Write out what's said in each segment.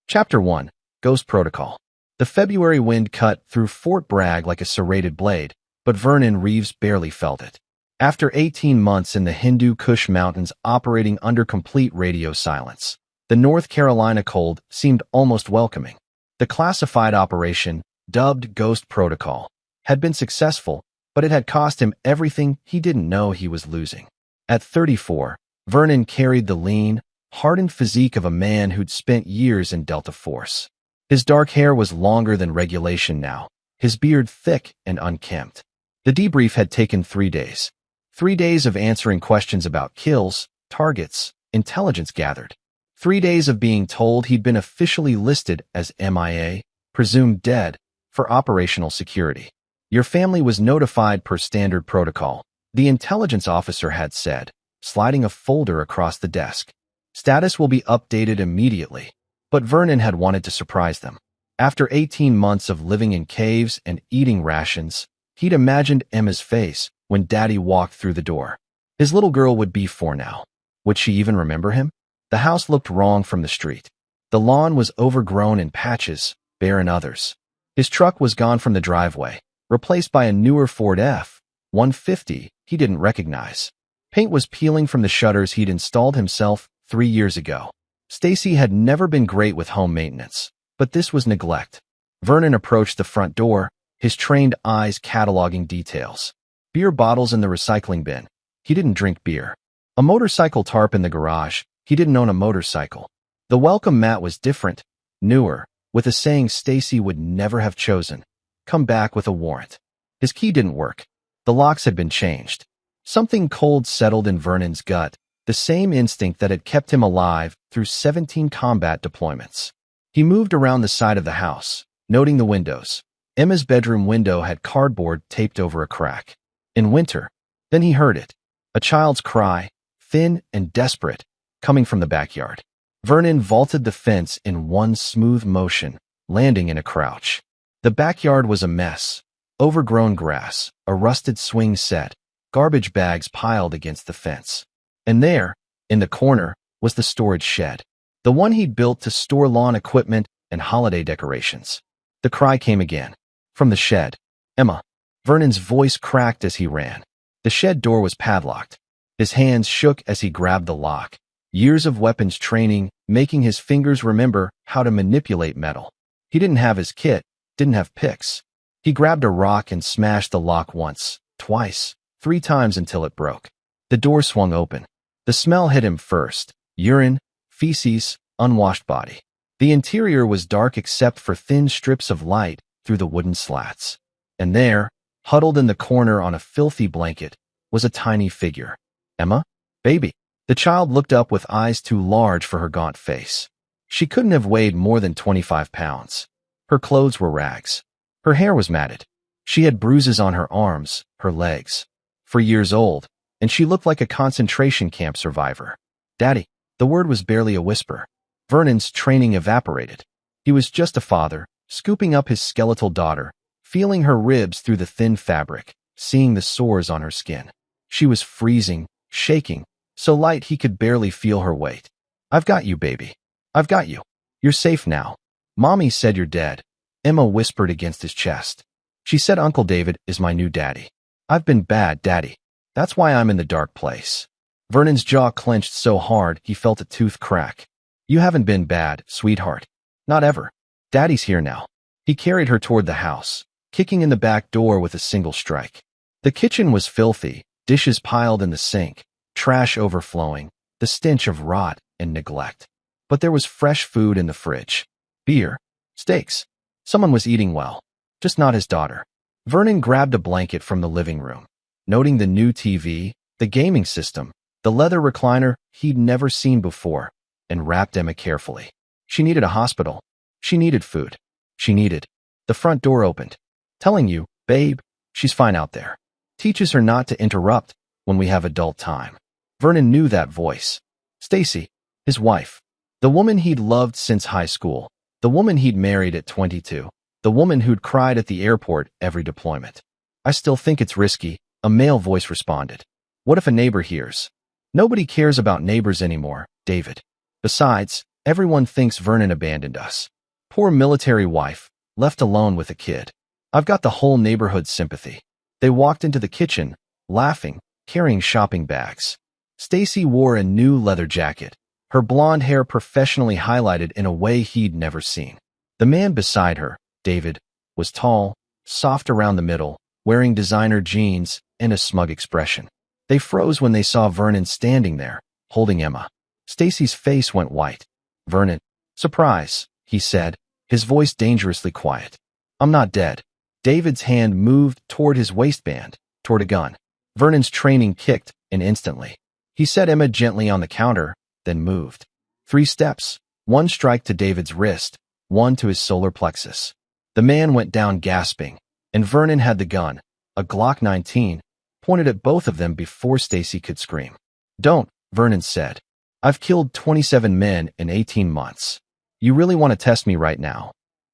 Chapter 1. Ghost Protocol. The February wind cut through Fort Bragg like a serrated blade, but Vernon Reeves barely felt it. After 18 months in the Hindu Kush Mountains operating under complete radio silence, the North Carolina cold seemed almost welcoming. The classified operation, dubbed Ghost Protocol, had been successful, but it had cost him everything he didn't know he was losing. At 34, Vernon carried the lean, hardened physique of a man who'd spent years in Delta Force. His dark hair was longer than regulation now, his beard thick and unkempt. The debrief had taken 3 days. 3 days of answering questions about kills, targets, intelligence gathered. 3 days of being told he'd been officially listed as MIA, presumed dead, for operational security. Your family was notified per standard protocol, the intelligence officer had said, sliding a folder across the desk. Status will be updated immediately. But Vernon had wanted to surprise them. After 18 months of living in caves and eating rations, he'd imagined Emma's face when Daddy walked through the door. His little girl would be 4 now. Would she even remember him? The house looked wrong from the street. The lawn was overgrown in patches, bare in others. His truck was gone from the driveway, replaced by a newer Ford F-150 he didn't recognize. Paint was peeling from the shutters he'd installed himself 3 years ago. Stacy had never been great with home maintenance, but this was neglect. Vernon approached the front door, his trained eyes cataloging details. Beer bottles in the recycling bin. He didn't drink beer. A motorcycle tarp in the garage. He didn't own a motorcycle. The welcome mat was different, newer, with a saying Stacy would never have chosen. Come back with a warrant. His key didn't work. The locks had been changed. Something cold settled in Vernon's gut. The same instinct that had kept him alive through 17 combat deployments. He moved around the side of the house, noting the windows. Emma's bedroom window had cardboard taped over a crack. In winter, then he heard it. A child's cry, thin and desperate, coming from the backyard. Vernon vaulted the fence in one smooth motion, landing in a crouch. The backyard was a mess. Overgrown grass, a rusted swing set, garbage bags piled against the fence. And there, in the corner, was the storage shed, the one he'd built to store lawn equipment and holiday decorations. The cry came again. From the shed. Emma. Vernon's voice cracked as he ran. The shed door was padlocked. His hands shook as he grabbed the lock. Years of weapons training, making his fingers remember how to manipulate metal. He didn't have his kit, didn't have picks. He grabbed a rock and smashed the lock once, twice, 3 times until it broke. The door swung open. The smell hit him first. Urine, feces, unwashed body. The interior was dark except for thin strips of light through the wooden slats. And there, huddled in the corner on a filthy blanket, was a tiny figure. Emma? Baby. The child looked up with eyes too large for her gaunt face. She couldn't have weighed more than 25 pounds. Her clothes were rags. Her hair was matted. She had bruises on her arms, her legs. For years old, and she looked like a concentration camp survivor. Daddy. The word was barely a whisper. Vernon's training evaporated. He was just a father, scooping up his skeletal daughter, feeling her ribs through the thin fabric, seeing the sores on her skin. She was freezing, shaking, so light he could barely feel her weight. I've got you, baby. I've got you. You're safe now. Mommy said you're dead. Emma whispered against his chest. She said Uncle David is my new daddy. I've been bad, Daddy. That's why I'm in the dark place. Vernon's jaw clenched so hard he felt a tooth crack. You haven't been bad, sweetheart. Not ever. Daddy's here now. He carried her toward the house, kicking in the back door with a single strike. The kitchen was filthy, dishes piled in the sink, trash overflowing, the stench of rot and neglect. But there was fresh food in the fridge. Beer. Steaks. Someone was eating well. Just not his daughter. Vernon grabbed a blanket from the living room. Noting the new TV, the gaming system, the leather recliner he'd never seen before, and wrapped Emma carefully. She needed a hospital. She needed food. She needed. The front door opened. Telling you, babe, she's fine out there. Teaches her not to interrupt when we have adult time. Vernon knew that voice. Stacy, his wife. The woman he'd loved since high school. The woman he'd married at 22. The woman who'd cried at the airport every deployment. I still think it's risky. A male voice responded. What if a neighbor hears? Nobody cares about neighbors anymore, David. Besides, Everyone thinks Vernon abandoned us. Poor military wife, left alone with a kid. I've got the whole neighborhood's sympathy." They walked into the kitchen, laughing, carrying shopping bags. Stacy wore a new leather jacket, her blonde hair professionally highlighted in a way he'd never seen. The man beside her, David, was tall, soft around the middle, wearing designer jeans and a smug expression. They froze when they saw Vernon standing there, holding Emma. Stacy's face went white. "Vernon." "Surprise," he said, his voice dangerously quiet. "I'm not dead." David's hand moved toward his waistband, toward a gun. Vernon's training kicked, and instantly. He set Emma gently on the counter, then moved. 3 steps, 1 strike to David's wrist, 1 to his solar plexus. The man went down gasping, and Vernon had the gun, a Glock 19, pointed at both of them before Stacy could scream. "Don't," Vernon said. "I've killed 27 men in 18 months. You really want to test me right now?"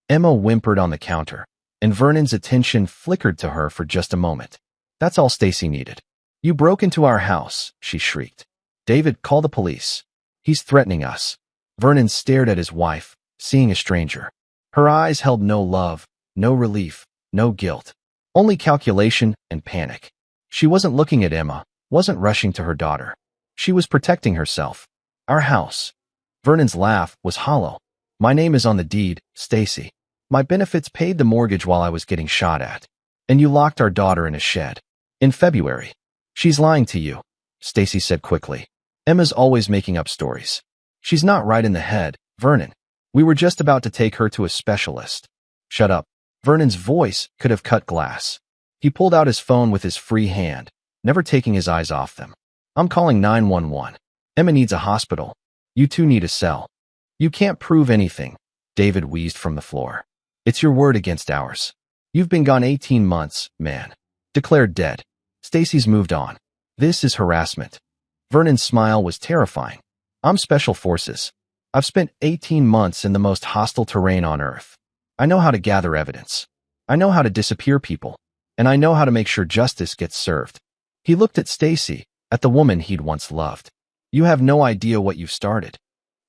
Emma whimpered on the counter, and Vernon's attention flickered to her for just a moment. That's all Stacy needed. "You broke into our house," she shrieked. "David, call the police. He's threatening us." Vernon stared at his wife, seeing a stranger. Her eyes held no love, no relief, no guilt. Only calculation and panic. She wasn't looking at Emma, wasn't rushing to her daughter. She was protecting herself. "Our house." Vernon's laugh was hollow. "My name is on the deed, Stacy. My benefits paid the mortgage while I was getting shot at. And you locked our daughter in a shed. In February." "She's lying to you," Stacy said quickly. "Emma's always making up stories. She's not right in the head, Vernon. We were just about to take her to a specialist." "Shut up." Vernon's voice could have cut glass. He pulled out his phone with his free hand, never taking his eyes off them. "I'm calling 911. Emma needs a hospital. You two need a cell." "You can't prove anything," David wheezed from the floor. "It's your word against ours. You've been gone 18 months, man. Declared dead." Stacy's moved on. "This is harassment." Vernon's smile was terrifying. "I'm Special Forces. I've spent 18 months in the most hostile terrain on Earth. I know how to gather evidence. I know how to disappear people. And I know how to make sure justice gets served." He looked at Stacy, at the woman he'd once loved. "You have no idea what you've started."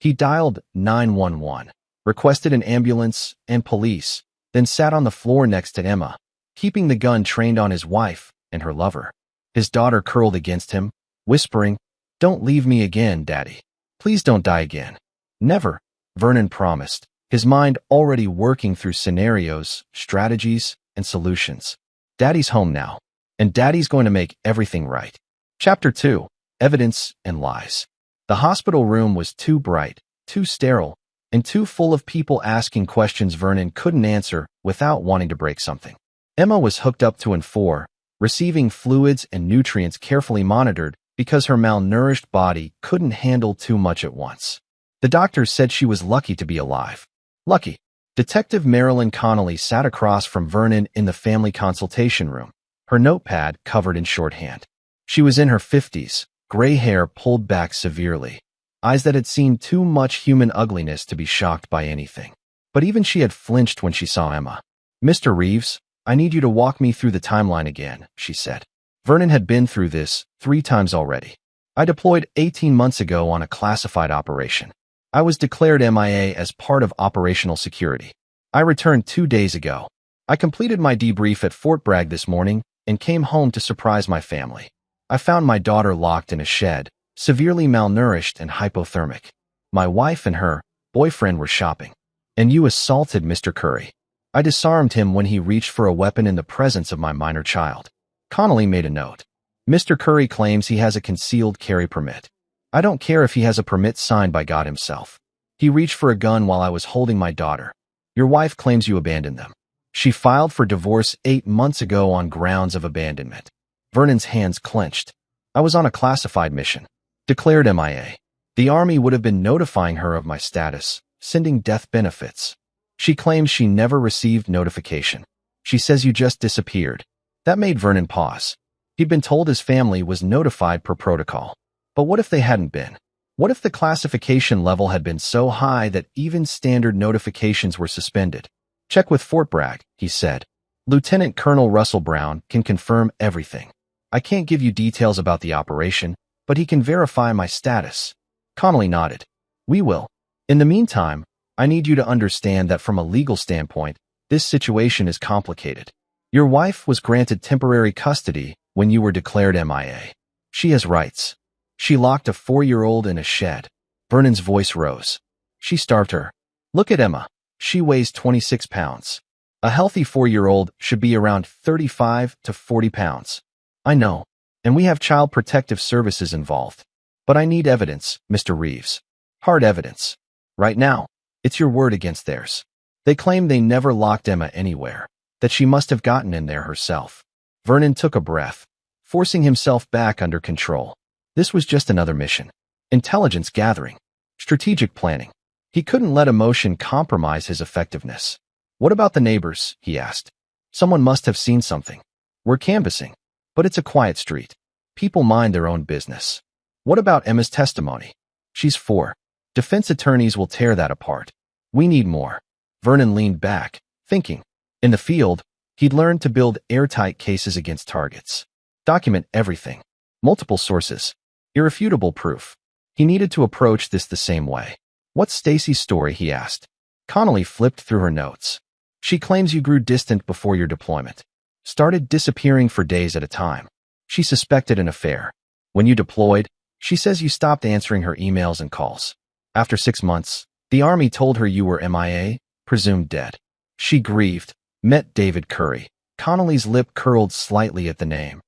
He dialed 911, requested an ambulance and police, then sat on the floor next to Emma, keeping the gun trained on his wife and her lover. His daughter curled against him, whispering, "Don't leave me again, Daddy. Please don't die again." "Never," Vernon promised, his mind already working through scenarios, strategies, and solutions. "Daddy's home now, and Daddy's going to make everything right." Chapter 2, Evidence and Lies. The hospital room was too bright, too sterile, and too full of people asking questions Vernon couldn't answer without wanting to break something. Emma was hooked up to N4, receiving fluids and nutrients carefully monitored because her malnourished body couldn't handle too much at once. The doctors said she was lucky to be alive. Lucky. Detective Marilyn Connolly sat across from Vernon in the family consultation room, her notepad covered in shorthand. She was in her 50s, gray hair pulled back severely, eyes that had seen too much human ugliness to be shocked by anything. But even she had flinched when she saw Emma. "Mr. Reeves, I need you to walk me through the timeline again," she said. Vernon had been through this 3 times already. "I deployed 18 months ago on a classified operation. I was declared MIA as part of operational security. I returned 2 days ago. I completed my debrief at Fort Bragg this morning and came home to surprise my family. I found my daughter locked in a shed, severely malnourished and hypothermic. My wife and her boyfriend were shopping. And you assaulted Mr. Curry. I disarmed him when he reached for a weapon in the presence of my minor child." Connolly made a note. "Mr. Curry claims he has a concealed carry permit. I don't care if he has a permit signed by God himself. He reached for a gun while I was holding my daughter. Your wife claims you abandoned them. She filed for divorce 8 months ago on grounds of abandonment." Vernon's hands clenched. "I was on a classified mission. Declared MIA. The Army would have been notifying her of my status, sending death benefits. She claims she never received notification. She says you just disappeared." That made Vernon pause. He'd been told his family was notified per protocol. But what if they hadn't been? What if the classification level had been so high that even standard notifications were suspended? "Check with Fort Bragg," he said. "Lieutenant Colonel Russell Brown can confirm everything. I can't give you details about the operation, but he can verify my status." Connolly nodded. "We will." In the meantime, I need you to understand that from a legal standpoint, this situation is complicated. Your wife was granted temporary custody when you were declared MIA. She has rights. She locked a 4-year-old in a shed. Vernon's voice rose. She starved her. Look at Emma. She weighs 26 pounds. A healthy 4-year-old should be around 35 to 40 pounds. I know, and we have child protective services involved. But I need evidence, Mr. Reeves. Hard evidence. Right now, it's your word against theirs. They claim they never locked Emma anywhere, that she must have gotten in there herself. Vernon took a breath, forcing himself back under control. This was just another mission. Intelligence gathering. Strategic planning. He couldn't let emotion compromise his effectiveness. What about the neighbors? He asked. Someone must have seen something. We're canvassing, but it's a quiet street. People mind their own business. What about Emma's testimony? She's 4. Defense attorneys will tear that apart. We need more. Vernon leaned back, thinking. In the field, he'd learned to build airtight cases against targets. Document everything. Multiple sources. Irrefutable proof. He needed to approach this the same way. What's Stacy's story? He asked. Connolly flipped through her notes. She claims you grew distant before your deployment. Started disappearing for days at a time. She suspected an affair. When you deployed, she says you stopped answering her emails and calls. After 6 months, the Army told her you were MIA, presumed dead. She grieved, met David Curry. Connolly's lip curled slightly at the name,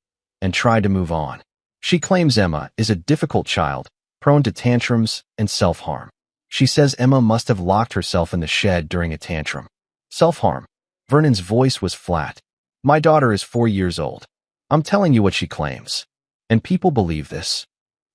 and tried to move on. She claims Emma is a difficult child, prone to tantrums and self-harm. She says Emma must have locked herself in the shed during a tantrum. Self-harm. Vernon's voice was flat. My daughter is 4 years old. I'm telling you what she claims. And people believe this.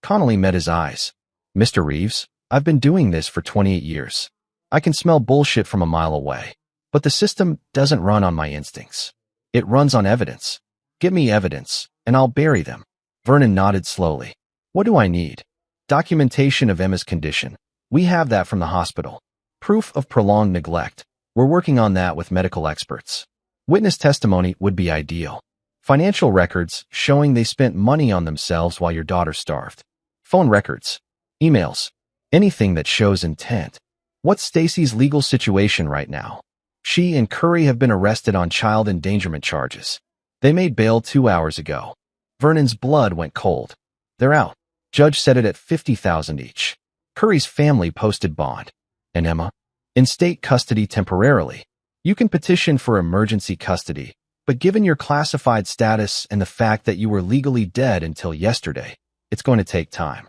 Connolly met his eyes. Mr. Reeves, I've been doing this for 28 years. I can smell bullshit from a mile away. But the system doesn't run on my instincts. It runs on evidence. Give me evidence, and I'll bury them. Vernon nodded slowly. What do I need? Documentation of Emma's condition. We have that from the hospital. Proof of prolonged neglect. We're working on that with medical experts. Witness testimony would be ideal. Financial records showing they spent money on themselves while your daughter starved. Phone records. Emails. Anything that shows intent. What's Stacy's legal situation right now? She and Curry have been arrested on child endangerment charges. They made bail 2 hours ago. Vernon's blood went cold. They're out. Judge set it at $50,000 each. Curry's family posted bond. And Emma? In state custody temporarily. You can petition for emergency custody, but given your classified status and the fact that you were legally dead until yesterday, it's going to take time.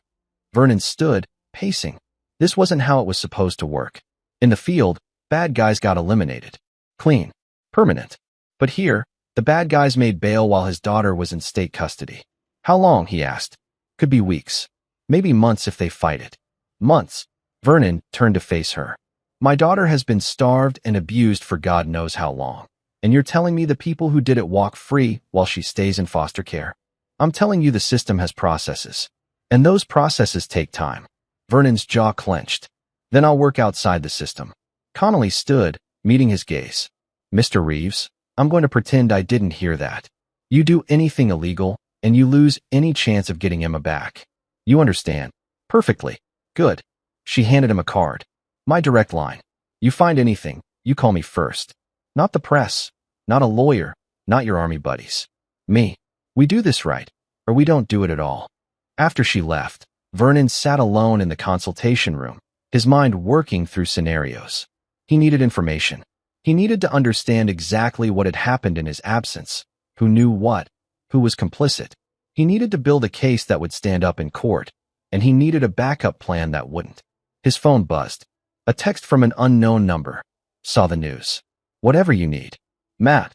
Vernon stood, pacing. This wasn't how it was supposed to work. In the field, bad guys got eliminated. Clean. Permanent. But here, the bad guys made bail while his daughter was in state custody. How long? He asked. Could be weeks. Maybe months if they fight it. Months. Vernon turned to face her. My daughter has been starved and abused for God knows how long. And you're telling me the people who did it walk free while she stays in foster care? I'm telling you the system has processes. And those processes take time. Vernon's jaw clenched. Then I'll work outside the system. Connolly stood, meeting his gaze. Mr. Reeves, I'm going to pretend I didn't hear that. You do anything illegal, and you lose any chance of getting Emma back. You understand? Perfectly. Good. She handed him a card. My direct line. You find anything, you call me first. Not the press. Not a lawyer. Not your Army buddies. Me. We do this right, or we don't do it at all. After she left, Vernon sat alone in the consultation room, his mind working through scenarios. He needed information. He needed to understand exactly what had happened in his absence, who knew what, who was complicit. He needed to build a case that would stand up in court, and he needed a backup plan that wouldn't. His phone buzzed. A text from an unknown number. Saw the news. Whatever you need. Matt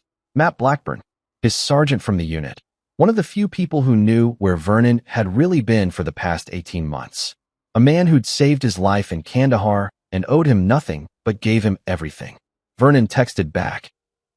Blackburn, his sergeant from the unit. One of the few people who knew where Vernon had really been for the past 18 months. A man who'd saved his life in Kandahar and owed him nothing but gave him everything. Vernon texted back.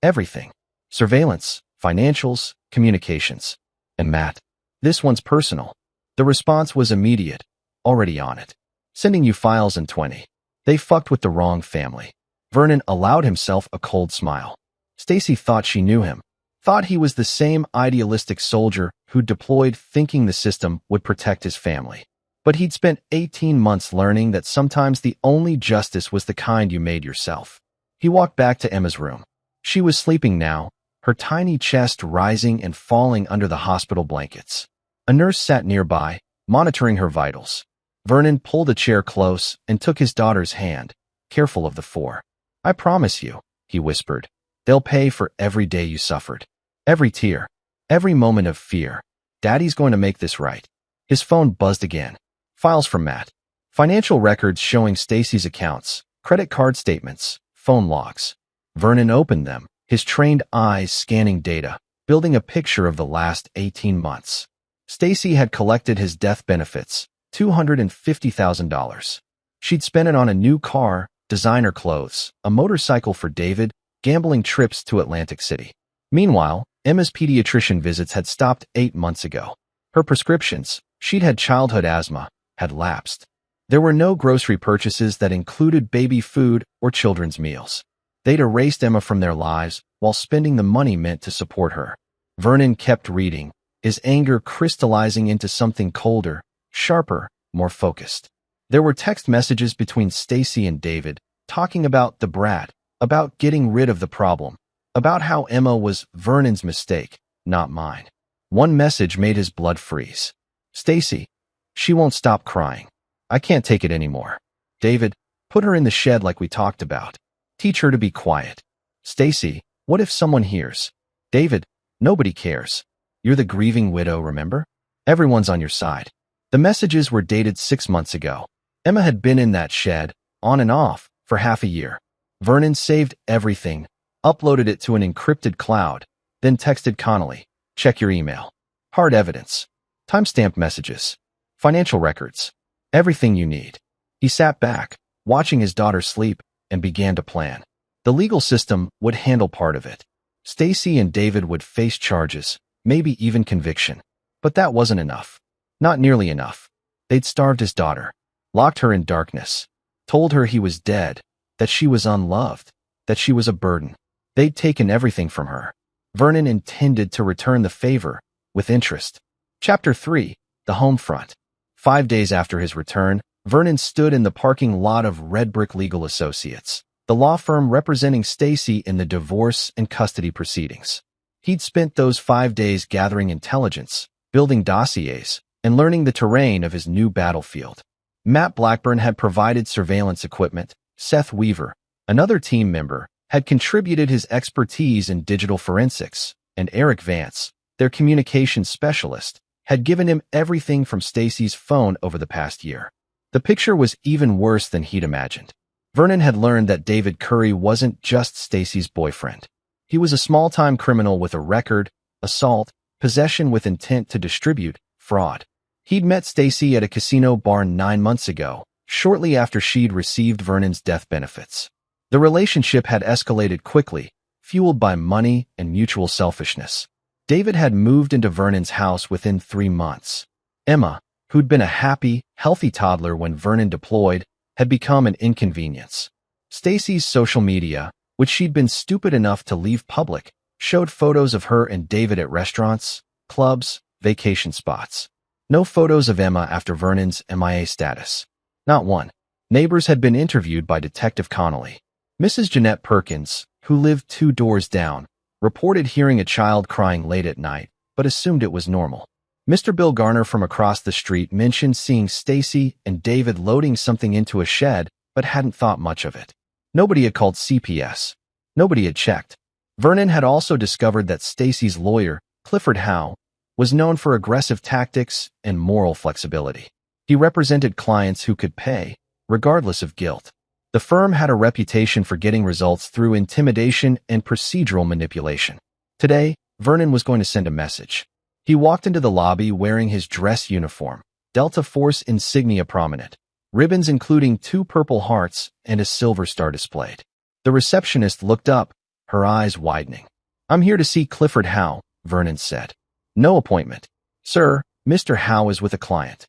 Everything. Surveillance, financials, communications. And Matt, this one's personal. The response was immediate. Already on it. Sending you files in 20. They fucked with the wrong family. Vernon allowed himself a cold smile. Stacy thought she knew him. Thought he was the same idealistic soldier who deployed thinking the system would protect his family. But he'd spent 18 months learning that sometimes the only justice was the kind you made yourself. He walked back to Emma's room. She was sleeping now, her tiny chest rising and falling under the hospital blankets. A nurse sat nearby, monitoring her vitals. Vernon pulled a chair close and took his daughter's hand, careful of the four. "I promise you," he whispered, "they'll pay for every day you suffered. Every tear. Every moment of fear. Daddy's going to make this right." His phone buzzed again. Files from Matt. Financial records showing Stacy's accounts, credit card statements, phone logs. Vernon opened them, his trained eyes scanning data, building a picture of the last 18 months. Stacy had collected his death benefits, $250,000. She'd spent it on a new car, designer clothes, a motorcycle for David, gambling trips to Atlantic City. Meanwhile, Emma's pediatrician visits had stopped 8 months ago. Her prescriptions, she'd had childhood asthma, had lapsed. There were no grocery purchases that included baby food or children's meals. They'd erased Emma from their lives while spending the money meant to support her. Vernon kept reading, his anger crystallizing into something colder, sharper, more focused. There were text messages between Stacy and David, talking about the brat, about getting rid of the problem, about how Emma was Vernon's mistake, not mine. One message made his blood freeze. "Stacy, she won't stop crying. I can't take it anymore. David, put her in the shed like we talked about. Teach her to be quiet. Stacy, what if someone hears? David, nobody cares. You're the grieving widow, remember? Everyone's on your side." The messages were dated 6 months ago. Emma had been in that shed, on and off, for half a year. Vernon saved everything, uploaded it to an encrypted cloud, then texted Connolly, "Check your email." Hard evidence. Timestamped messages. Financial records. Everything you need. He sat back, watching his daughter sleep, and began to plan. The legal system would handle part of it. Stacy and David would face charges, maybe even conviction. But that wasn't enough. Not nearly enough. They'd starved his daughter, locked her in darkness, told her he was dead, that she was unloved, that she was a burden. They'd taken everything from her. Vernon intended to return the favor, with interest. Chapter 3. The Home Front. 5 days after his return, Vernon stood in the parking lot of Red Brick Legal Associates, the law firm representing Stacy in the divorce and custody proceedings. He'd spent those 5 days gathering intelligence, building dossiers, and learning the terrain of his new battlefield. Matt Blackburn had provided surveillance equipment. Seth Weaver, another team member, had contributed his expertise in digital forensics, and Eric Vance, their communications specialist, had given him everything from Stacy's phone over the past year. The picture was even worse than he'd imagined. Vernon had learned that David Curry wasn't just Stacy's boyfriend. He was a small-time criminal with a record, assault, possession with intent to distribute, fraud. He'd met Stacy at a casino bar 9 months ago, shortly after she'd received Vernon's death benefits. The relationship had escalated quickly, fueled by money and mutual selfishness. David had moved into Vernon's house within 3 months. Emma, who'd been a happy, healthy toddler when Vernon deployed, had become an inconvenience. Stacy's social media, which she'd been stupid enough to leave public, showed photos of her and David at restaurants, clubs, vacation spots. No photos of Emma after Vernon's MIA status. Not one. Neighbors had been interviewed by Detective Connolly. Mrs. Jeanette Perkins, who lived 2 doors down, reported hearing a child crying late at night, but assumed it was normal. Mr. Bill Garner from across the street mentioned seeing Stacy and David loading something into a shed, but hadn't thought much of it. Nobody had called CPS. Nobody had checked. Vernon had also discovered that Stacy's lawyer, Clifford Howe, was known for aggressive tactics and moral flexibility. He represented clients who could pay, regardless of guilt. The firm had a reputation for getting results through intimidation and procedural manipulation. Today, Vernon was going to send a message. He walked into the lobby wearing his dress uniform, Delta Force insignia prominent, ribbons including 2 purple hearts and a silver star displayed. The receptionist looked up, her eyes widening. "I'm here to see Clifford Howe," Vernon said. "No appointment. Sir, Mr. Howe is with a client.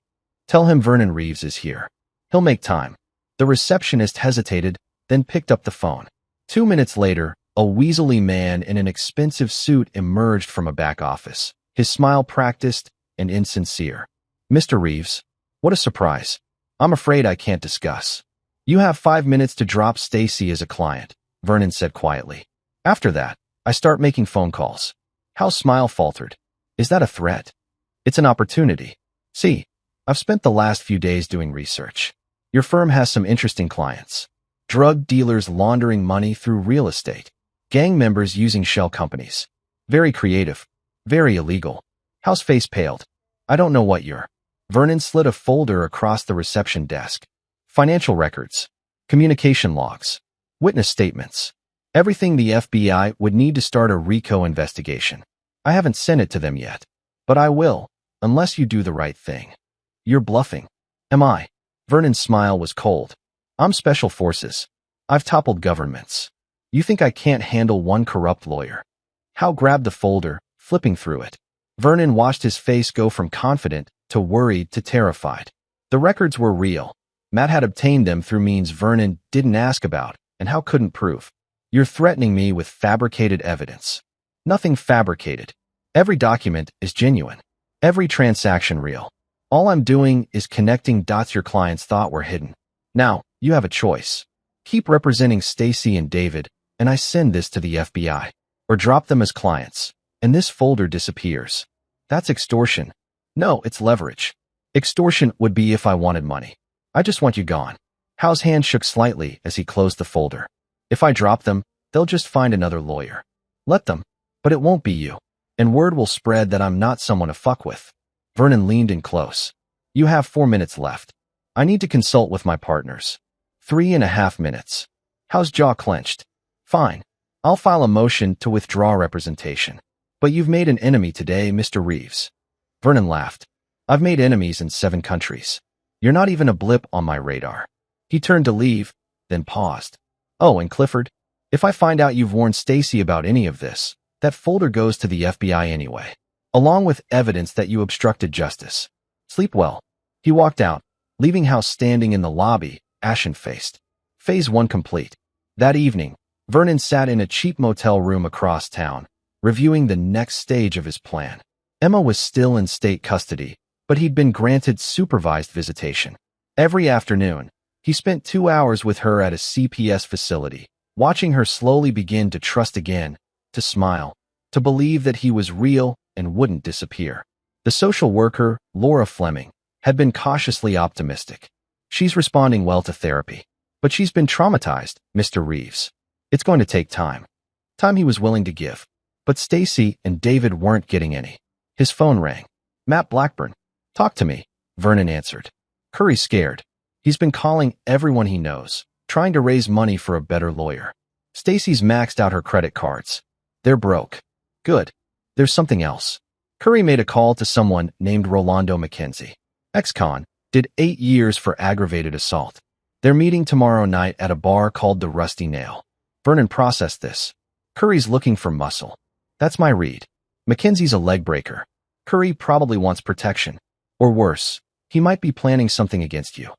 Tell him Vernon Reeves is here. He'll make time." The receptionist hesitated, then picked up the phone. 2 minutes later, a weaselly man in an expensive suit emerged from a back office, his smile practiced and insincere. "Mr. Reeves." What a surprise. I'm afraid I can't discuss. You have 5 minutes to drop Stacy as a client, Vernon said quietly. After that, I start making phone calls. Hal's smile faltered. Is that a threat? It's an opportunity. See, I've spent the last few days doing research. Your firm has some interesting clients. Drug dealers laundering money through real estate. Gang members using shell companies. Very creative. Very illegal. Hal's face paled. I don't know what you're. Vernon slid a folder across the reception desk. Financial records. Communication logs. Witness statements. Everything the FBI would need to start a RICO investigation. I haven't sent it to them yet. But I will, unless you do the right thing. You're bluffing. Am I? Vernon's smile was cold. I'm special forces. I've toppled governments. You think I can't handle one corrupt lawyer? Hal grabbed the folder, flipping through it. Vernon watched his face go from confident to worried to terrified. The records were real. Matt had obtained them through means Vernon didn't ask about, and Hal couldn't prove. You're threatening me with fabricated evidence. Nothing fabricated. Every document is genuine. Every transaction real. All I'm doing is connecting dots your clients thought were hidden. Now, you have a choice. Keep representing Stacy and David, and I send this to the FBI. Or drop them as clients, and this folder disappears. That's extortion. No, it's leverage. Extortion would be if I wanted money. I just want you gone. Hal's hand shook slightly as he closed the folder. If I drop them, they'll just find another lawyer. Let them. But it won't be you. And word will spread that I'm not someone to fuck with. Vernon leaned in close. You have 4 minutes left. I need to consult with my partners. 3.5 minutes. Hal's jaw clenched. Fine. I'll file a motion to withdraw representation. But you've made an enemy today, Mr. Reeves. Vernon laughed. I've made enemies in 7 countries. You're not even a blip on my radar. He turned to leave, then paused. Oh, and Clifford, if I find out you've warned Stacy about any of this, that folder goes to the FBI anyway, along with evidence that you obstructed justice. Sleep well. He walked out, leaving Hal standing in the lobby, ashen-faced. Phase 1 complete. That evening, Vernon sat in a cheap motel room across town, reviewing the next stage of his plan. Emma was still in state custody, but he'd been granted supervised visitation. Every afternoon, he spent 2 hours with her at a CPS facility, watching her slowly begin to trust again, to smile, to believe that he was real and wouldn't disappear. The social worker, Laura Fleming, had been cautiously optimistic. She's responding well to therapy. But she's been traumatized, Mr. Reeves. It's going to take time. Time he was willing to give. But Stacy and David weren't getting any. His phone rang. Matt Blackburn. Talk to me, Vernon answered. Curry's scared. He's been calling everyone he knows, trying to raise money for a better lawyer. Stacy's maxed out her credit cards. They're broke. Good. There's something else. Curry made a call to someone named Rolando McKenzie. Ex-con, did 8 years for aggravated assault. They're meeting tomorrow night at a bar called the Rusty Nail. Vernon processed this. Curry's looking for muscle. That's my read. McKenzie's a leg breaker. Curry probably wants protection. Or worse, he might be planning something against you.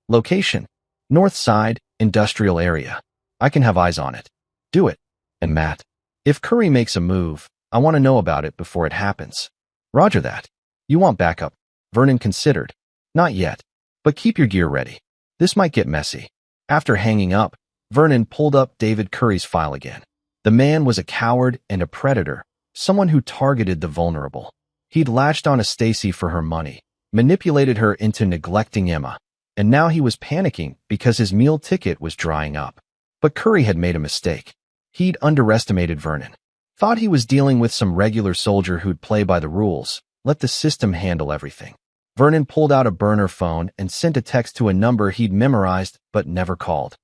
Location: North Side, industrial area. I can have eyes on it. Do it. And Matt, if Curry makes a move, I want to know about it before it happens. Roger that. You want backup? Vernon considered. Not yet. But keep your gear ready. This might get messy. After hanging up, Vernon pulled up David Curry's file again. The man was a coward and a predator, someone who targeted the vulnerable. He'd latched onto Stacy for her money, manipulated her into neglecting Emma, and now he was panicking because his meal ticket was drying up. But Curry had made a mistake. He'd underestimated Vernon. Thought he was dealing with some regular soldier who'd play by the rules, let the system handle everything. Vernon pulled out a burner phone and sent a text to a number he'd memorized but never called.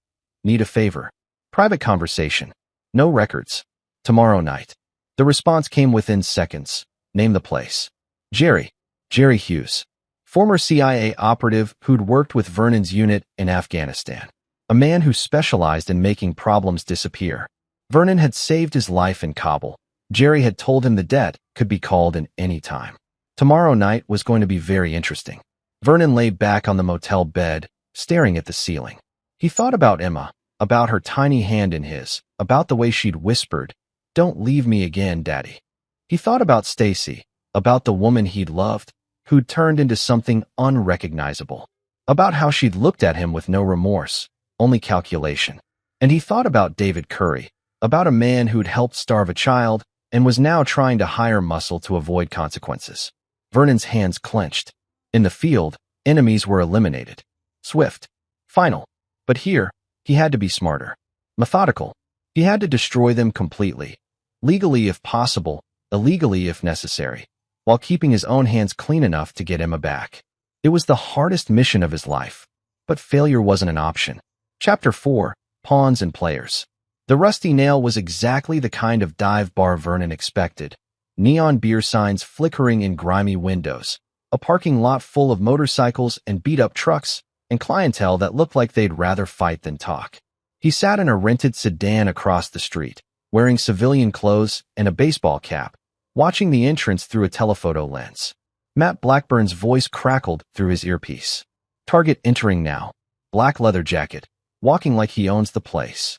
Need a favor. Private conversation. No records. Tomorrow night. The response came within seconds. Name the place. Jerry Hughes. Former CIA operative who'd worked with Vernon's unit in Afghanistan. A man who specialized in making problems disappear. Vernon had saved his life in Kabul. Jerry had told him the debt could be called in any time. Tomorrow night was going to be very interesting. Vernon lay back on the motel bed, staring at the ceiling. He thought about Emma, about her tiny hand in his, about the way she'd whispered, "Don't leave me again, Daddy." He thought about Stacy, about the woman he'd loved, who'd turned into something unrecognizable. About how she'd looked at him with no remorse, only calculation. And he thought about David Curry, about a man who'd helped starve a child and was now trying to hire muscle to avoid consequences. Vernon's hands clenched. In the field, enemies were eliminated. Swift. Final. But here, he had to be smarter. Methodical. He had to destroy them completely. Legally if possible, illegally if necessary, while keeping his own hands clean enough to get Emma back. It was the hardest mission of his life. But failure wasn't an option. Chapter 4. Pawns and Players. The Rusty Nail was exactly the kind of dive bar Vernon expected. Neon beer signs flickering in grimy windows, a parking lot full of motorcycles and beat-up trucks, and clientele that looked like they'd rather fight than talk. He sat in a rented sedan across the street, wearing civilian clothes and a baseball cap, watching the entrance through a telephoto lens. Matt Blackburn's voice crackled through his earpiece. Target entering now. Black leather jacket, walking like he owns the place.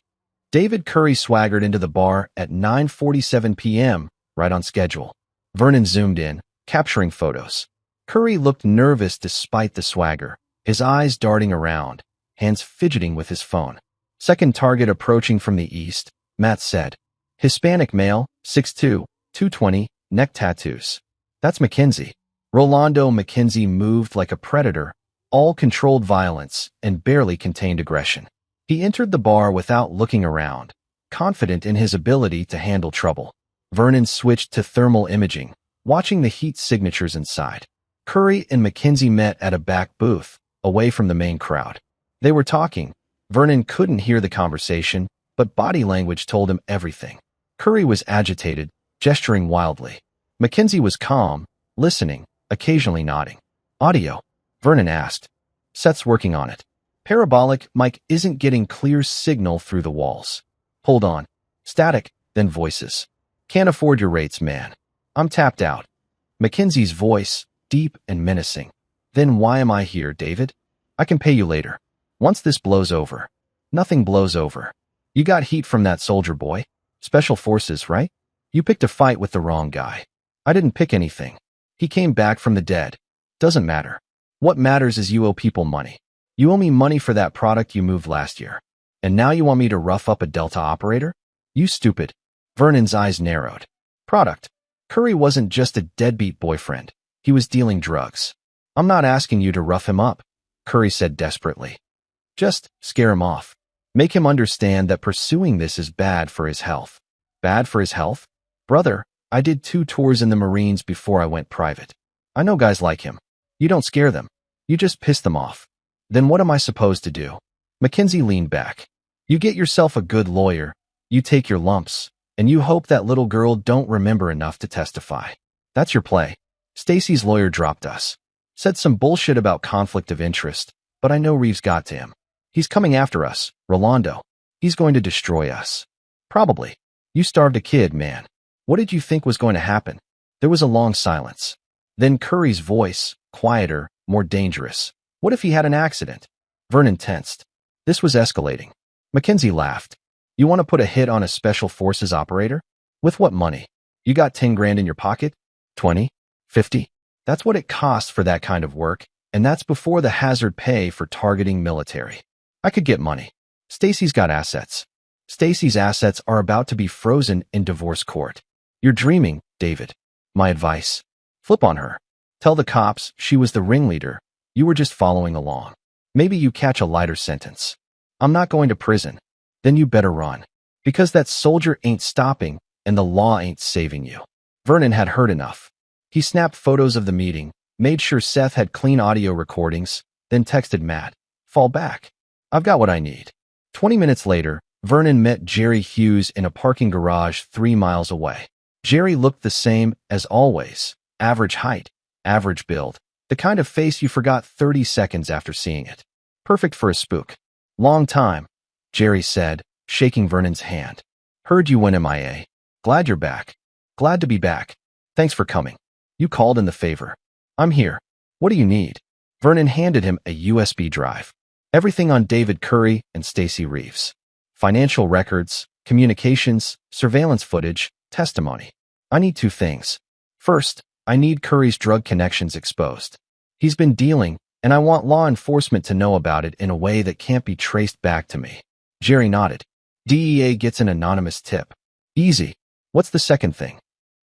David Curry swaggered into the bar at 9:47 p.m., right on schedule. Vernon zoomed in, capturing photos. Curry looked nervous despite the swagger, his eyes darting around, hands fidgeting with his phone. Second target approaching from the east, Matt said. Hispanic male, 6'2", 220, neck tattoos. That's Mackenzie. Rolando McKenzie moved like a predator, all controlled violence and barely contained aggression. He entered the bar without looking around, confident in his ability to handle trouble. Vernon switched to thermal imaging, watching the heat signatures inside. Curry and McKenzie met at a back booth, away from the main crowd. They were talking. Vernon couldn't hear the conversation, but body language told him everything. Curry was agitated, gesturing wildly. McKenzie was calm, listening, occasionally nodding. Audio? Vernon asked. Seth's working on it. Parabolic mic isn't getting clear signal through the walls. Hold on. Static, then voices. Can't afford your rates, man. I'm tapped out. Mackenzie's voice, deep and menacing. Then why am I here, David? I can pay you later. Once this blows over. Nothing blows over. You got heat from that soldier boy. Special forces, right? You picked a fight with the wrong guy. I didn't pick anything. He came back from the dead. Doesn't matter. What matters is you owe people money. You owe me money for that product you moved last year. And now you want me to rough up a Delta operator? You stupid. Vernon's eyes narrowed. Product. Curry wasn't just a deadbeat boyfriend. He was dealing drugs. I'm not asking you to rough him up, Curry said desperately. Just scare him off. Make him understand that pursuing this is bad for his health. Bad for his health? Brother, I did 2 tours in the Marines before I went private. I know guys like him. You don't scare them. You just piss them off. Then what am I supposed to do? Mackenzie leaned back. You get yourself a good lawyer, you take your lumps, and you hope that little girl don't remember enough to testify. That's your play. Stacy's lawyer dropped us. Said some bullshit about conflict of interest, but I know Reeves got to him. He's coming after us, Rolando. He's going to destroy us. Probably. You starved a kid, man. What did you think was going to happen? There was a long silence. Then Curry's voice, quieter, more dangerous. What if he had an accident? Vernon tensed. This was escalating. Mackenzie laughed. You want to put a hit on a special forces operator? With what money? You got 10 grand in your pocket? 20? 50? That's what it costs for that kind of work, and that's before the hazard pay for targeting military. I could get money. Stacy's got assets. Stacy's assets are about to be frozen in divorce court. You're dreaming, David. My advice. Flip on her. Tell the cops she was the ringleader. You were just following along. Maybe you catch a lighter sentence. I'm not going to prison. Then you better run. Because that soldier ain't stopping, and the law ain't saving you. Vernon had heard enough. He snapped photos of the meeting, made sure Seth had clean audio recordings, then texted Matt. Fall back. I've got what I need. 20 minutes later, Vernon met Jerry Hughes in a parking garage 3 miles away. Jerry looked the same as always. Average height, average build. The kind of face you forgot 30 seconds after seeing it. Perfect for a spook. Long time, Jerry said, shaking Vernon's hand. Heard you went MIA. Glad you're back. Glad to be back. Thanks for coming. You called in the favor. I'm here. What do you need? Vernon handed him a USB drive. Everything on David Curry and Stacy Reeves. Financial records, communications, surveillance footage, testimony. I need 2 things. First, I need Curry's drug connections exposed. He's been dealing, and I want law enforcement to know about it in a way that can't be traced back to me. Jerry nodded. DEA gets an anonymous tip. Easy. What's the second thing?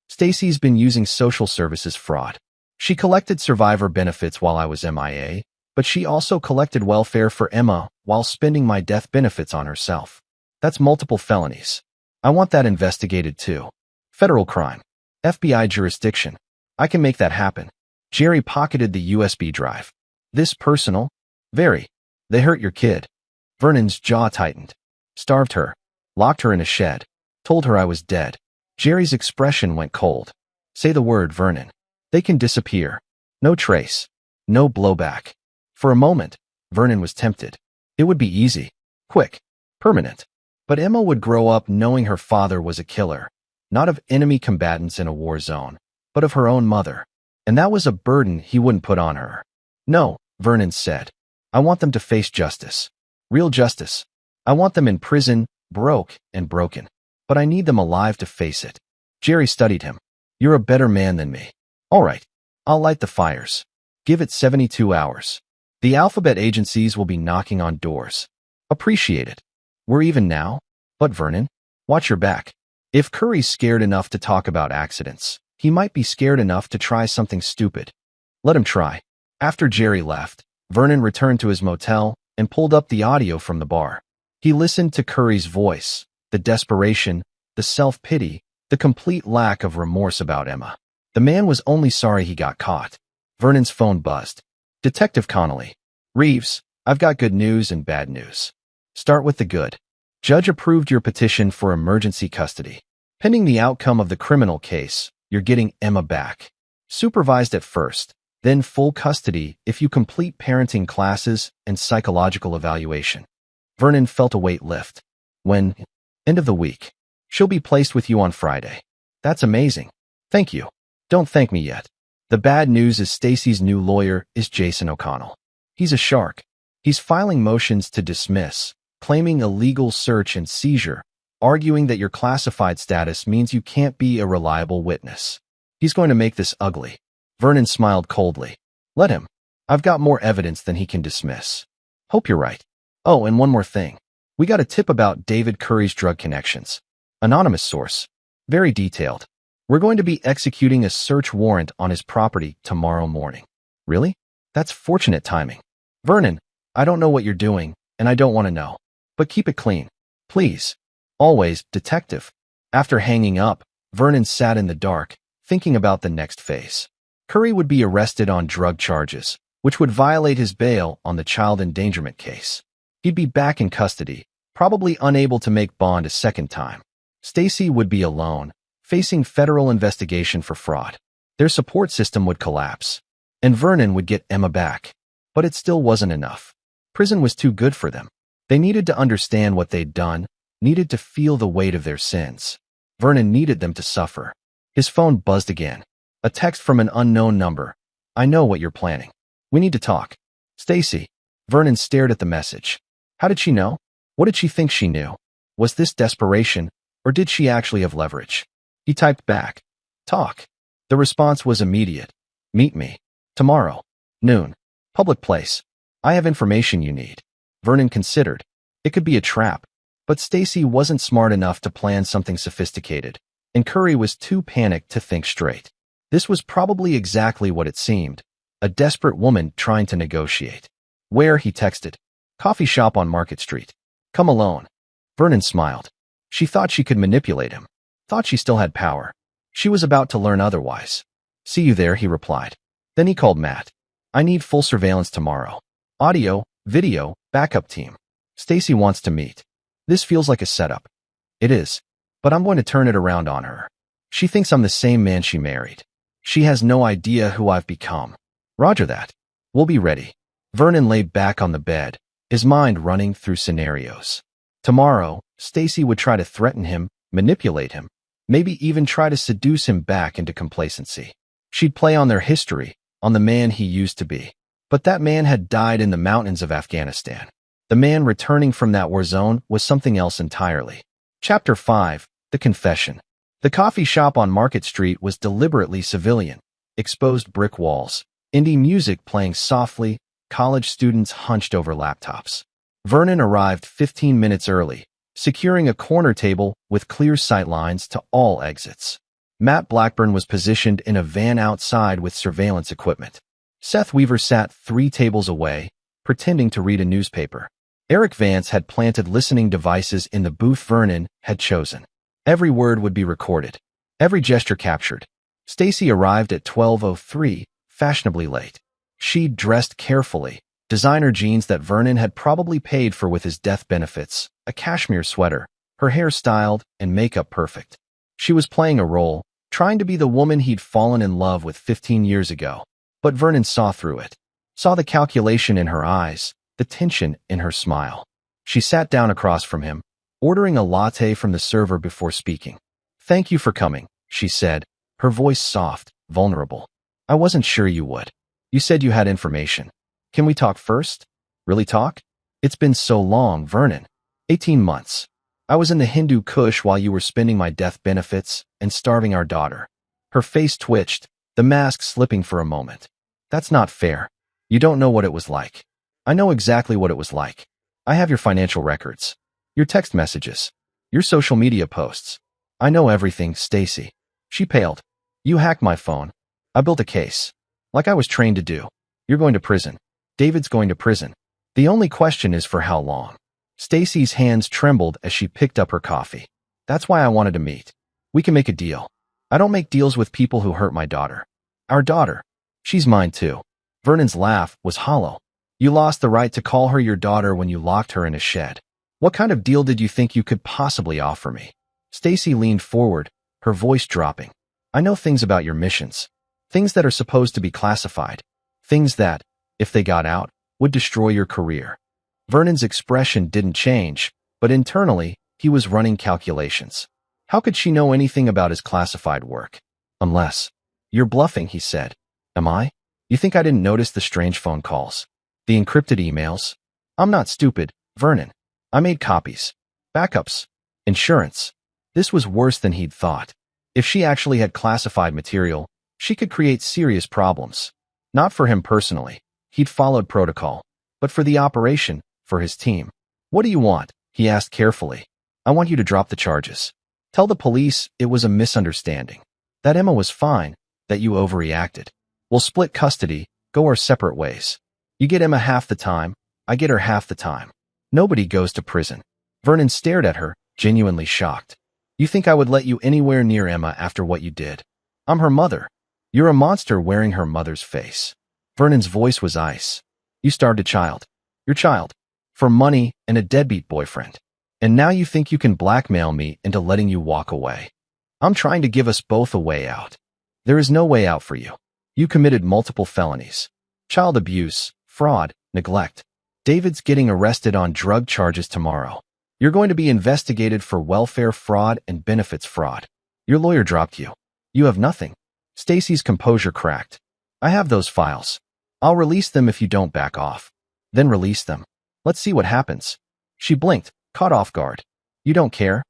Stacy's been using social services fraud. She collected survivor benefits while I was MIA, but she also collected welfare for Emma while spending my death benefits on herself. That's multiple felonies. I want that investigated too. Federal crime. FBI jurisdiction. I can make that happen. Jerry pocketed the USB drive. This personal? Very. They hurt your kid. Vernon's jaw tightened. Starved her. Locked her in a shed. Told her I was dead. Jerry's expression went cold. Say the word, Vernon. They can disappear. No trace. No blowback. For a moment, Vernon was tempted. It would be easy. Quick. Permanent. But Emma would grow up knowing her father was a killer. Not of enemy combatants in a war zone, but of her own mother. And that was a burden he wouldn't put on her. No, Vernon said. I want them to face justice. Real justice. I want them in prison, broke and broken. But I need them alive to face it. Jerry studied him. You're a better man than me. All right. I'll light the fires. Give it 72 hours. The alphabet agencies will be knocking on doors. Appreciate it. We're even now. But Vernon, watch your back. If Curry's scared enough to talk about accidents, he might be scared enough to try something stupid. Let him try. After Jerry left, Vernon returned to his motel and pulled up the audio from the bar. He listened to Curry's voice, the desperation, the self-pity, the complete lack of remorse about Emma. The man was only sorry he got caught. Vernon's phone buzzed. Detective Connolly. Reeves, I've got good news and bad news. Start with the good. Judge approved your petition for emergency custody. Pending the outcome of the criminal case, you're getting Emma back. Supervised at first, then full custody if you complete parenting classes and psychological evaluation. Vernon felt a weight lift. When? End of the week. She'll be placed with you on Friday. That's amazing. Thank you. Don't thank me yet. The bad news is Stacy's new lawyer is Jason O'Connell. He's a shark. He's filing motions to dismiss, claiming illegal search and seizure, arguing that your classified status means you can't be a reliable witness. He's going to make this ugly. Vernon smiled coldly. Let him. I've got more evidence than he can dismiss. Hope you're right. Oh, and one more thing. We got a tip about David Curry's drug connections. Anonymous source. Very detailed. We're going to be executing a search warrant on his property tomorrow morning. Really? That's fortunate timing. Vernon, I don't know what you're doing, and I don't want to know. But keep it clean. Please. Always, detective. After hanging up, Vernon sat in the dark, thinking about the next phase. Curry would be arrested on drug charges, which would violate his bail on the child endangerment case. He'd be back in custody, probably unable to make bond a second time. Stacy would be alone, facing federal investigation for fraud. Their support system would collapse, and Vernon would get Emma back. But it still wasn't enough. Prison was too good for them. They needed to understand what they'd done, needed to feel the weight of their sins. Vernon needed them to suffer. His phone buzzed again. A text from an unknown number. I know what you're planning. We need to talk. Stacy. Vernon stared at the message. How did she know? What did she think she knew? Was this desperation, or did she actually have leverage? He typed back. Talk. The response was immediate. Meet me. Tomorrow. Noon. Public place. I have information you need. Vernon considered. It could be a trap. But Stacy wasn't smart enough to plan something sophisticated, and Curry was too panicked to think straight. This was probably exactly what it seemed. A desperate woman trying to negotiate. Where, he texted. Coffee shop on Market Street. Come alone. Vernon smiled. She thought she could manipulate him. Thought she still had power. She was about to learn otherwise. See you there, he replied. Then he called Matt. I need full surveillance tomorrow. Audio, video, backup team. Stacy wants to meet. This feels like a setup. It is. But I'm going to turn it around on her. She thinks I'm the same man she married. She has no idea who I've become. Roger that. We'll be ready. Vernon lay back on the bed, his mind running through scenarios. Tomorrow, Stacy would try to threaten him, manipulate him, maybe even try to seduce him back into complacency. She'd play on their history, on the man he used to be. But that man had died in the mountains of Afghanistan. The man returning from that war zone was something else entirely. Chapter 5. The Confession. The coffee shop on Market Street was deliberately civilian. exposed brick walls, indie music playing softly, college students hunched over laptops. Vernon arrived 15 minutes early, securing a corner table with clear sightlines to all exits. Matt Blackburn was positioned in a van outside with surveillance equipment. Seth Weaver sat 3 tables away, pretending to read a newspaper. Eric Vance had planted listening devices in the booth Vernon had chosen. Every word would be recorded, every gesture captured. Stacy arrived at 12:03, fashionably late. She'd dressed carefully, designer jeans that Vernon had probably paid for with his death benefits, a cashmere sweater, her hair styled and makeup perfect. She was playing a role, trying to be the woman he'd fallen in love with 15 years ago. But Vernon saw through it, saw the calculation in her eyes, the tension in her smile. She sat down across from him, ordering a latte from the server before speaking. "Thank you for coming," she said, her voice soft, vulnerable. "I wasn't sure you would. You said you had information. Can we talk first? Really talk? It's been so long, Vernon. 18 months. I was in the Hindu Kush while you were spending my death benefits and starving our daughter." Her face twitched, the mask slipping for a moment. "That's not fair. You don't know what it was like." "I know exactly what it was like. I have your financial records, your text messages, your social media posts. I know everything, Stacy." She paled. "You hacked my phone. I built a case. Like I was trained to do. You're going to prison. David's going to prison. The only question is for how long." Stacy's hands trembled as she picked up her coffee. "That's why I wanted to meet. We can make a deal. I don't make deals with people who hurt my daughter. Our daughter. She's mine too." Vernon's laugh was hollow. "You lost the right to call her your daughter when you locked her in a shed. What kind of deal did you think you could possibly offer me?" Stacy leaned forward, her voice dropping. "I know things about your missions. Things that are supposed to be classified. Things that, if they got out, would destroy your career." Vernon's expression didn't change, but internally, he was running calculations. How could she know anything about his classified work? "Unless..." "You're bluffing," he said. "Am I? You think I didn't notice the strange phone calls? The encrypted emails? I'm not stupid, Vernon. I made copies. Backups. Insurance." This was worse than he'd thought. If she actually had classified material, she could create serious problems. Not for him personally. He'd followed protocol. But for the operation, for his team. "What do you want?" he asked carefully. "I want you to drop the charges. Tell the police it was a misunderstanding. That Emma was fine, that you overreacted. We'll split custody, go our separate ways. You get Emma half the time, I get her half the time. Nobody goes to prison." Vernon stared at her, genuinely shocked. "You think I would let you anywhere near Emma after what you did? I'm her mother. You're a monster wearing her mother's face." Vernon's voice was ice. "You starved a child. Your child. For money and a deadbeat boyfriend. And now you think you can blackmail me into letting you walk away. I'm trying to give us both a way out. There is no way out for you. You committed multiple felonies. Child abuse, fraud, neglect. David's getting arrested on drug charges tomorrow. You're going to be investigated for welfare fraud and benefits fraud. Your lawyer dropped you. You have nothing." Stacy's composure cracked. "I have those files. I'll release them if you don't back off. Then release them. Let's see what happens." She blinked, caught off guard. "You don't care?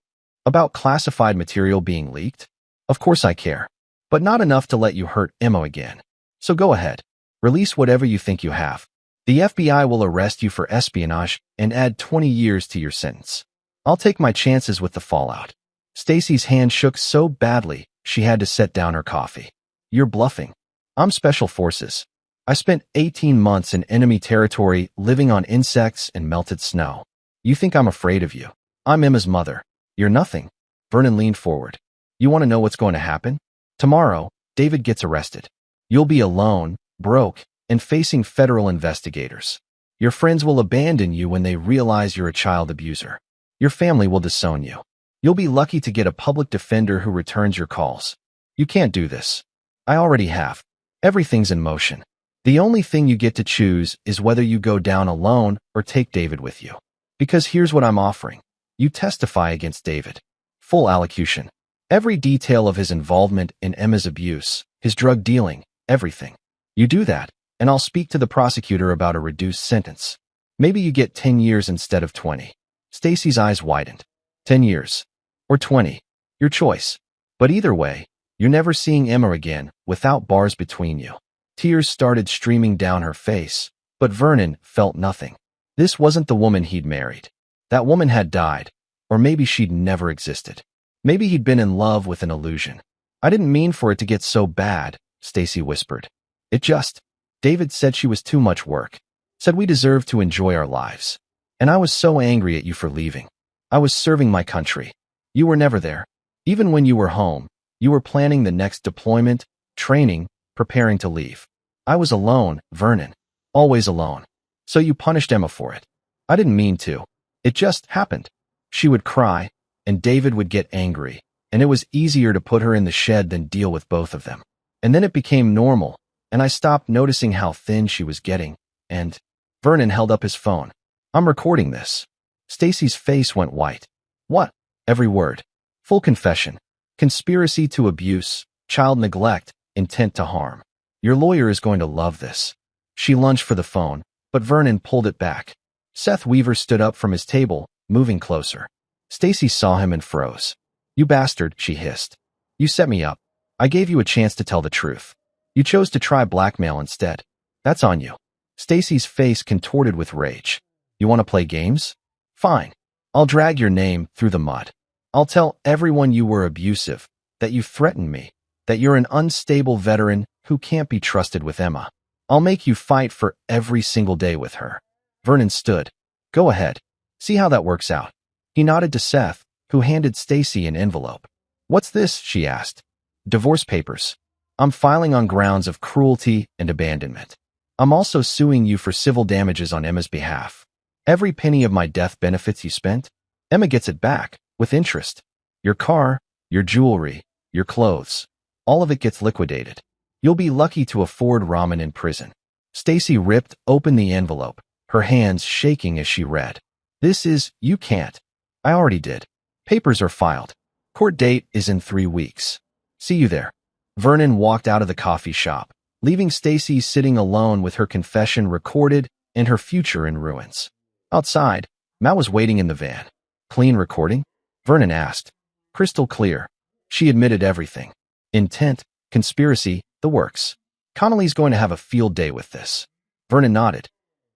About classified material being leaked?" "Of course I care. But not enough to let you hurt Emma again. So go ahead. Release whatever you think you have. The FBI will arrest you for espionage and add 20 years to your sentence. I'll take my chances with the fallout." Stacy's hand shook so badly, she had to set down her coffee. "You're bluffing. I'm special forces. I spent 18 months in enemy territory living on insects and melted snow. You think I'm afraid of you? I'm Emma's mother. You're nothing." Vernon leaned forward. "You want to know what's going to happen? Tomorrow, David gets arrested. You'll be alone, broke, and facing federal investigators. Your friends will abandon you when they realize you're a child abuser. Your family will disown you. You'll be lucky to get a public defender who returns your calls. You can't do this. I already have. Everything's in motion. The only thing you get to choose is whether you go down alone or take David with you. Because here's what I'm offering. You testify against David. Full allocution. Every detail of his involvement in Emma's abuse, his drug dealing, everything. You do that, and I'll speak to the prosecutor about a reduced sentence. Maybe you get 10 years instead of 20. Stacy's eyes widened. 10 years. Or 20. Your choice. But either way, You're never seeing Emma again, without bars between you. Tears started streaming down her face, but Vernon felt nothing. This wasn't the woman he'd married. That woman had died, or maybe she'd never existed. Maybe he'd been in love with an illusion. I didn't mean for it to get so bad, Stacy whispered. It just, David said she was too much work. Said we deserved to enjoy our lives. And I was so angry at you for leaving. I was serving my country. You were never there. Even when you were home, you were planning the next deployment, training, preparing to leave. I was alone, Vernon. Always alone. So you punished Emma for it. I didn't mean to. It just happened. She would cry, and David would get angry, and it was easier to put her in the shed than deal with both of them. And then it became normal, and I stopped noticing how thin she was getting, and Vernon held up his phone. I'm recording this. Stacy's face went white. What? Every word. Full confession. Conspiracy to abuse, child neglect, intent to harm. Your lawyer is going to love this. She lunged for the phone, but Vernon pulled it back. Seth Weaver stood up from his table, moving closer. Stacy saw him and froze. You bastard, she hissed. You set me up. I gave you a chance to tell the truth. You chose to try blackmail instead. That's on you. Stacy's face contorted with rage. You want to play games? Fine. I'll drag your name through the mud. I'll tell everyone you were abusive, that you threatened me, that you're an unstable veteran who can't be trusted with Emma. I'll make you fight for every single day with her. Vernon stood. Go ahead. See how that works out. He nodded to Seth, who handed Stacy an envelope. What's this? She asked. Divorce papers. I'm filing on grounds of cruelty and abandonment. I'm also suing you for civil damages on Emma's behalf. Every penny of my death benefits you spent, Emma gets it back, with interest. Your car, your jewelry, your clothes. All of it gets liquidated. You'll be lucky to afford ramen in prison. Stacy ripped open the envelope, her hands shaking as she read. This is, you can't. I already did. Papers are filed. Court date is in 3 weeks. See you there. Vernon walked out of the coffee shop, leaving Stacy sitting alone with her confession recorded and her future in ruins. Outside, Matt was waiting in the van. Clean recording? Vernon asked. Crystal clear. She admitted everything. Intent, conspiracy, the works. Connolly's going to have a field day with this. Vernon nodded.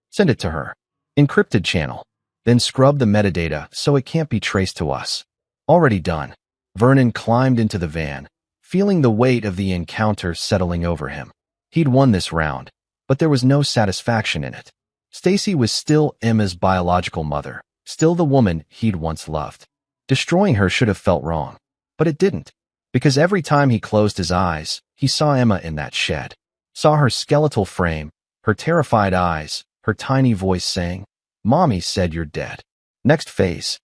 Send it to her. Encrypted channel. Then scrub the metadata so it can't be traced to us. Already done. Vernon climbed into the van, feeling the weight of the encounter settling over him. He'd won this round, but there was no satisfaction in it. Stacy was still Emma's biological mother, still the woman he'd once loved. Destroying her should have felt wrong, but it didn't, because every time he closed his eyes, he saw Emma in that shed. Saw her skeletal frame, her terrified eyes, her tiny voice saying, Mommy said you're dead. Next phase.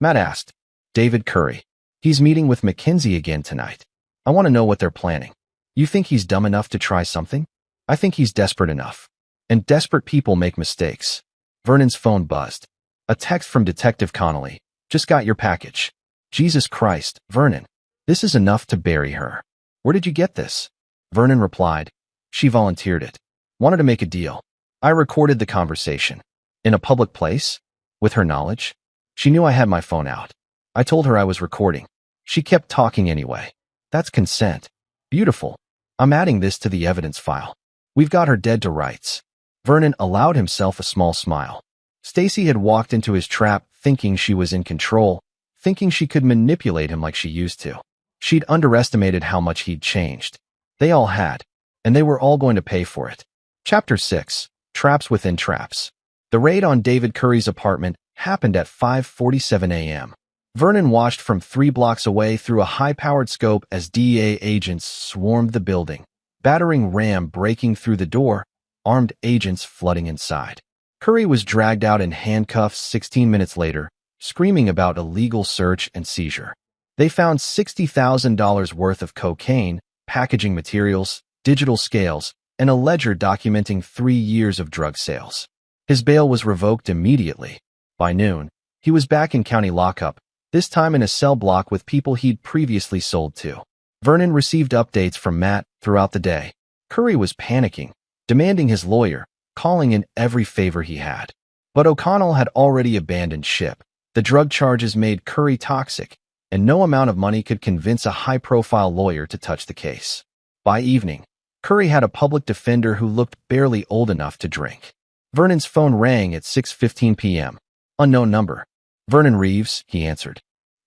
Matt asked. David Curry. He's meeting with Mackenzie again tonight. I want to know what they're planning. You think he's dumb enough to try something? I think he's desperate enough. And desperate people make mistakes. Vernon's phone buzzed. A text from Detective Connolly. Just got your package. Jesus Christ, Vernon. This is enough to bury her. Where did you get this? Vernon replied. She volunteered it. Wanted to make a deal. I recorded the conversation. In a public place? With her knowledge? She knew I had my phone out. I told her I was recording. She kept talking anyway. That's consent. Beautiful. I'm adding this to the evidence file. We've got her dead to rights. Vernon allowed himself a small smile. Stacy had walked into his trap thinking she was in control, thinking she could manipulate him like she used to. She'd underestimated how much he'd changed. They all had, and they were all going to pay for it. Chapter 6. Traps Within Traps. The raid on David Curry's apartment happened at 5:47 a.m. Vernon watched from 3 blocks away through a high-powered scope as DEA agents swarmed the building, battering ram breaking through the door, armed agents flooding inside. Curry was dragged out in handcuffs 16 minutes later, screaming about illegal search and seizure. They found $60,000 worth of cocaine, packaging materials, digital scales, and a ledger documenting 3 years of drug sales. His bail was revoked immediately. By noon, he was back in county lockup, this time in a cell block with people he'd previously sold to. Vernon received updates from Matt throughout the day. Curry was panicking, demanding his lawyer, calling in every favor he had. But O'Connell had already abandoned ship. The drug charges made Curry toxic, and no amount of money could convince a high-profile lawyer to touch the case. By evening, Curry had a public defender who looked barely old enough to drink. Vernon's phone rang at 6:15 p.m. Unknown number. "Vernon Reeves," he answered.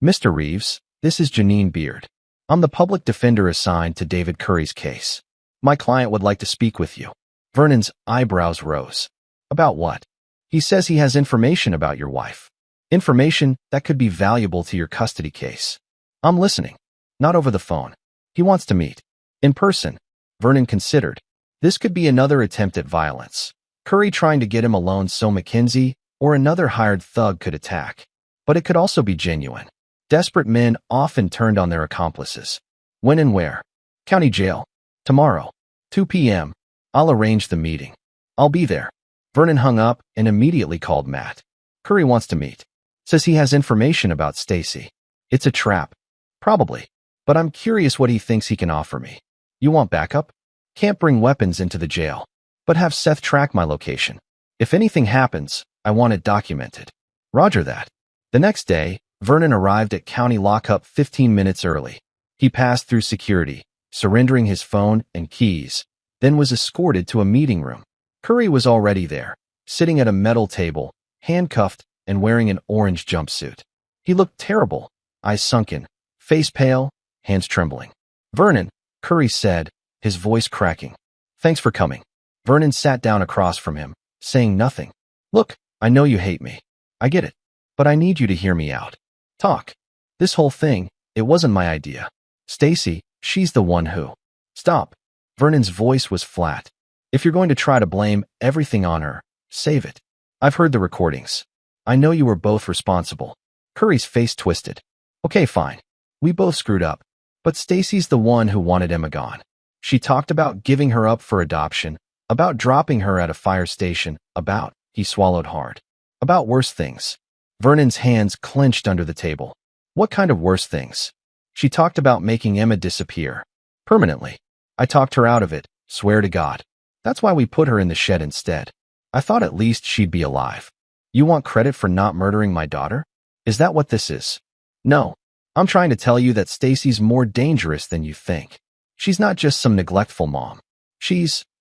"Mr. Reeves, this is Janine Beard. I'm the public defender assigned to David Curry's case. My client would like to speak with you." Vernon's eyebrows rose. "About what?" "He says he has information about your wife. Information that could be valuable to your custody case." "I'm listening." "Not over the phone. He wants to meet. In person." Vernon considered. This could be another attempt at violence. Curry trying to get him alone so Mackenzie or another hired thug could attack. But it could also be genuine. Desperate men often turned on their accomplices. "When and where?" "County jail. Tomorrow. 2 p.m. I'll arrange the meeting." "I'll be there." Vernon hung up and immediately called Matt. "Curry wants to meet. Says he has information about Stacy." "It's a trap." "Probably. But I'm curious what he thinks he can offer me." "You want backup?" "Can't bring weapons into the jail. But have Seth track my location. If anything happens, I want it documented." "Roger that." The next day, Vernon arrived at county lockup 15 minutes early. He passed through security, surrendering his phone and keys, then was escorted to a meeting room. Curry was already there, sitting at a metal table, handcuffed and wearing an orange jumpsuit. He looked terrible, eyes sunken, face pale, hands trembling. "Vernon," Curry said, his voice cracking. "Thanks for coming." Vernon sat down across from him, saying nothing. "Look, I know you hate me. I get it. But I need you to hear me out. Talk. This whole thing, it wasn't my idea. Stacy, she's the one who—" "Stop." Vernon's voice was flat. "If you're going to try to blame everything on her, save it. I've heard the recordings. I know you were both responsible." Curry's face twisted. "Okay, fine. We both screwed up. But Stacy's the one who wanted Emma gone. She talked about giving her up for adoption, about dropping her at a fire station, about—" He swallowed hard. "About worse things." Vernon's hands clenched under the table. "What kind of worse things?" "She talked about making Emma disappear. Permanently. I talked her out of it, swear to God. That's why we put her in the shed instead. I thought at least she'd be alive." "You want credit for not murdering my daughter? Is that what this is?" "No. I'm trying to tell you that Stacy's more dangerous than you think. She's not just some neglectful mom.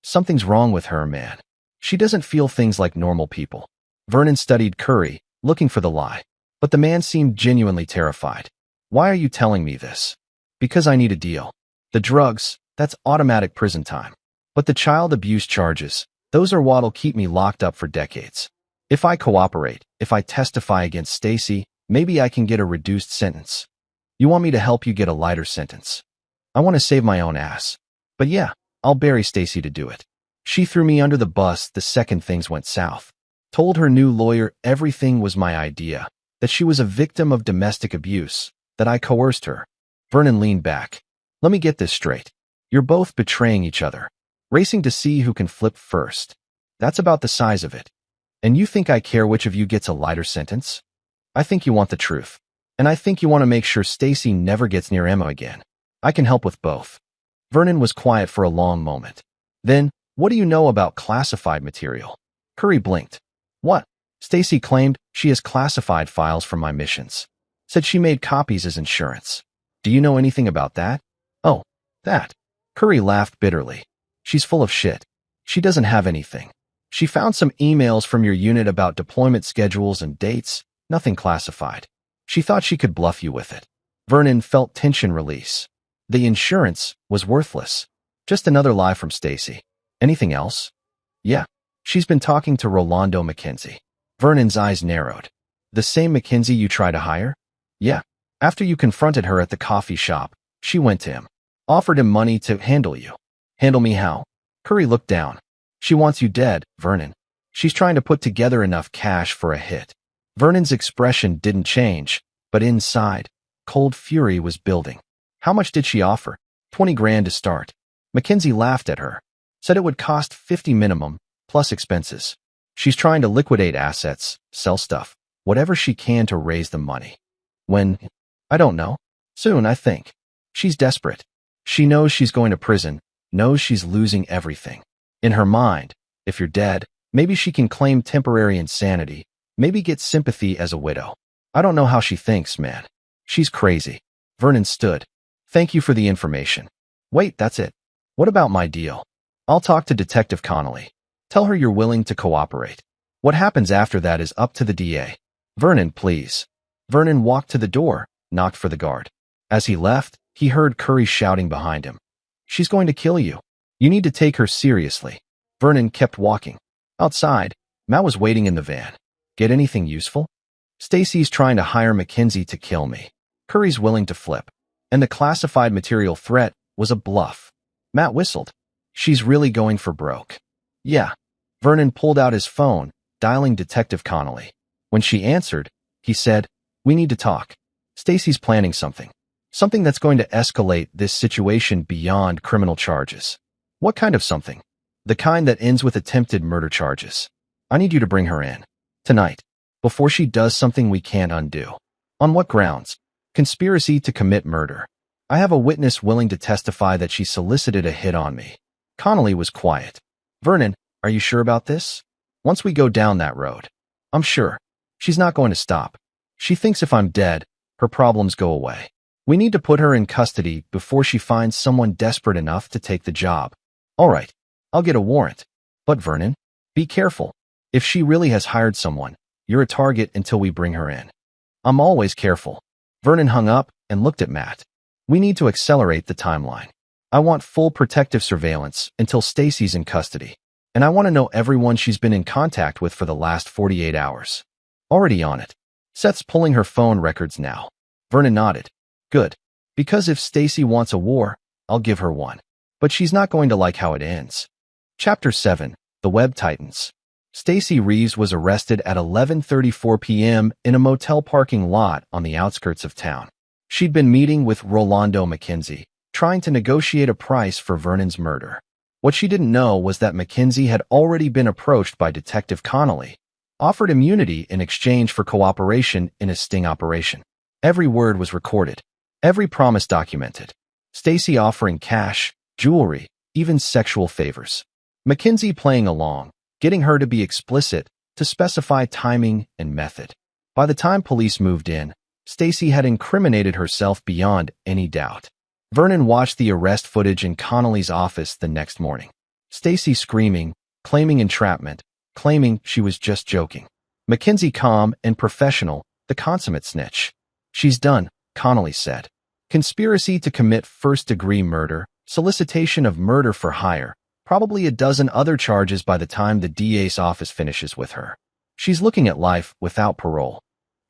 Something's wrong with her, man. She doesn't feel things like normal people." Vernon studied Curry, looking for the lie. But the man seemed genuinely terrified. "Why are you telling me this?" "Because I need a deal. The drugs, that's automatic prison time. But the child abuse charges, those are what'll keep me locked up for decades. If I cooperate, if I testify against Stacy, maybe I can get a reduced sentence." "You want me to help you get a lighter sentence?" "I want to save my own ass. But yeah, I'll bury Stacy to do it. She threw me under the bus the second things went south. Told her new lawyer everything was my idea, that she was a victim of domestic abuse, that I coerced her." Vernon leaned back. "Let me get this straight. You're both betraying each other, racing to see who can flip first. That's about the size of it. And you think I care which of you gets a lighter sentence? I think you want the truth. And I think you want to make sure Stacy never gets near Emma again. I can help with both." Vernon was quiet for a long moment. Then, "What do you know about classified material?" Curry blinked. "What?" "Stacy claimed she has classified files from my missions. Said she made copies as insurance. Do you know anything about that?" "Oh, that." Curry laughed bitterly. "She's full of shit. She doesn't have anything. She found some emails from your unit about deployment schedules and dates, nothing classified. She thought she could bluff you with it." Vernon felt tension release. The insurance was worthless. Just another lie from Stacy. "Anything else?" "Yeah. She's been talking to Rolando Mackenzie." Vernon's eyes narrowed. "The same Mackenzie you tried to hire?" "Yeah. After you confronted her at the coffee shop, she went to him. Offered him money to handle you." "Handle me how?" Curry looked down. "She wants you dead, Vernon. She's trying to put together enough cash for a hit." Vernon's expression didn't change, but inside, cold fury was building. "How much did she offer?" 20 grand to start." Mackenzie laughed at her. Said it would cost 50 minimum, plus expenses. She's trying to liquidate assets, sell stuff, whatever she can to raise the money. "When?" "I don't know. Soon, I think. She's desperate. She knows she's going to prison, knows she's losing everything. In her mind, if you're dead, maybe she can claim temporary insanity, maybe get sympathy as a widow. I don't know how she thinks, man. She's crazy. Vernon stood. Thank you for the information. Wait, that's it. What about my deal? I'll talk to Detective Connolly. Tell her you're willing to cooperate. What happens after that is up to the DA. Vernon, please. Vernon walked to the door, knocked for the guard. As he left, he heard Curry shouting behind him. She's going to kill you. You need to take her seriously. Vernon kept walking. Outside, Matt was waiting in the van. Get anything useful? Stacy's trying to hire Mackenzie to kill me. Curry's willing to flip. And the classified material threat was a bluff. Matt whistled. She's really going for broke. Yeah. Vernon pulled out his phone, dialing Detective Connolly. When she answered, he said, we need to talk. Stacy's planning something. Something that's going to escalate this situation beyond criminal charges. What kind of something? The kind that ends with attempted murder charges. I need you to bring her in. Tonight. Before she does something we can't undo. On what grounds? Conspiracy to commit murder. I have a witness willing to testify that she solicited a hit on me. Connolly was quiet. Vernon, are you sure about this? Once we go down that road. I'm sure. She's not going to stop. She thinks if I'm dead, her problems go away. We need to put her in custody before she finds someone desperate enough to take the job. All right, I'll get a warrant. But Vernon, be careful. If she really has hired someone, you're a target until we bring her in. I'm always careful. Vernon hung up and looked at Matt. We need to accelerate the timeline. I want full protective surveillance until Stacy's in custody. And I want to know everyone she's been in contact with for the last 48 hours. Already on it. Seth's pulling her phone records now. Vernon nodded. Good. Because if Stacy wants a war, I'll give her one. But she's not going to like how it ends. Chapter 7. The Web Titans. Stacy Reeves was arrested at 11:34 p.m. in a motel parking lot on the outskirts of town. She'd been meeting with Rolando Mackenzie, trying to negotiate a price for Vernon's murder. What she didn't know was that Mackenzie had already been approached by Detective Connolly, offered immunity in exchange for cooperation in a sting operation. Every word was recorded, every promise documented. Stacy offering cash, jewelry, even sexual favors. Mackenzie playing along, getting her to be explicit, to specify timing and method. By the time police moved in, Stacy had incriminated herself beyond any doubt. Vernon watched the arrest footage in Connolly's office the next morning. Stacy screaming, claiming entrapment, claiming she was just joking. Mackenzie calm and professional, the consummate snitch. She's done, Connolly said. Conspiracy to commit first-degree murder, solicitation of murder for hire, probably a dozen other charges by the time the DA's office finishes with her. She's looking at life without parole.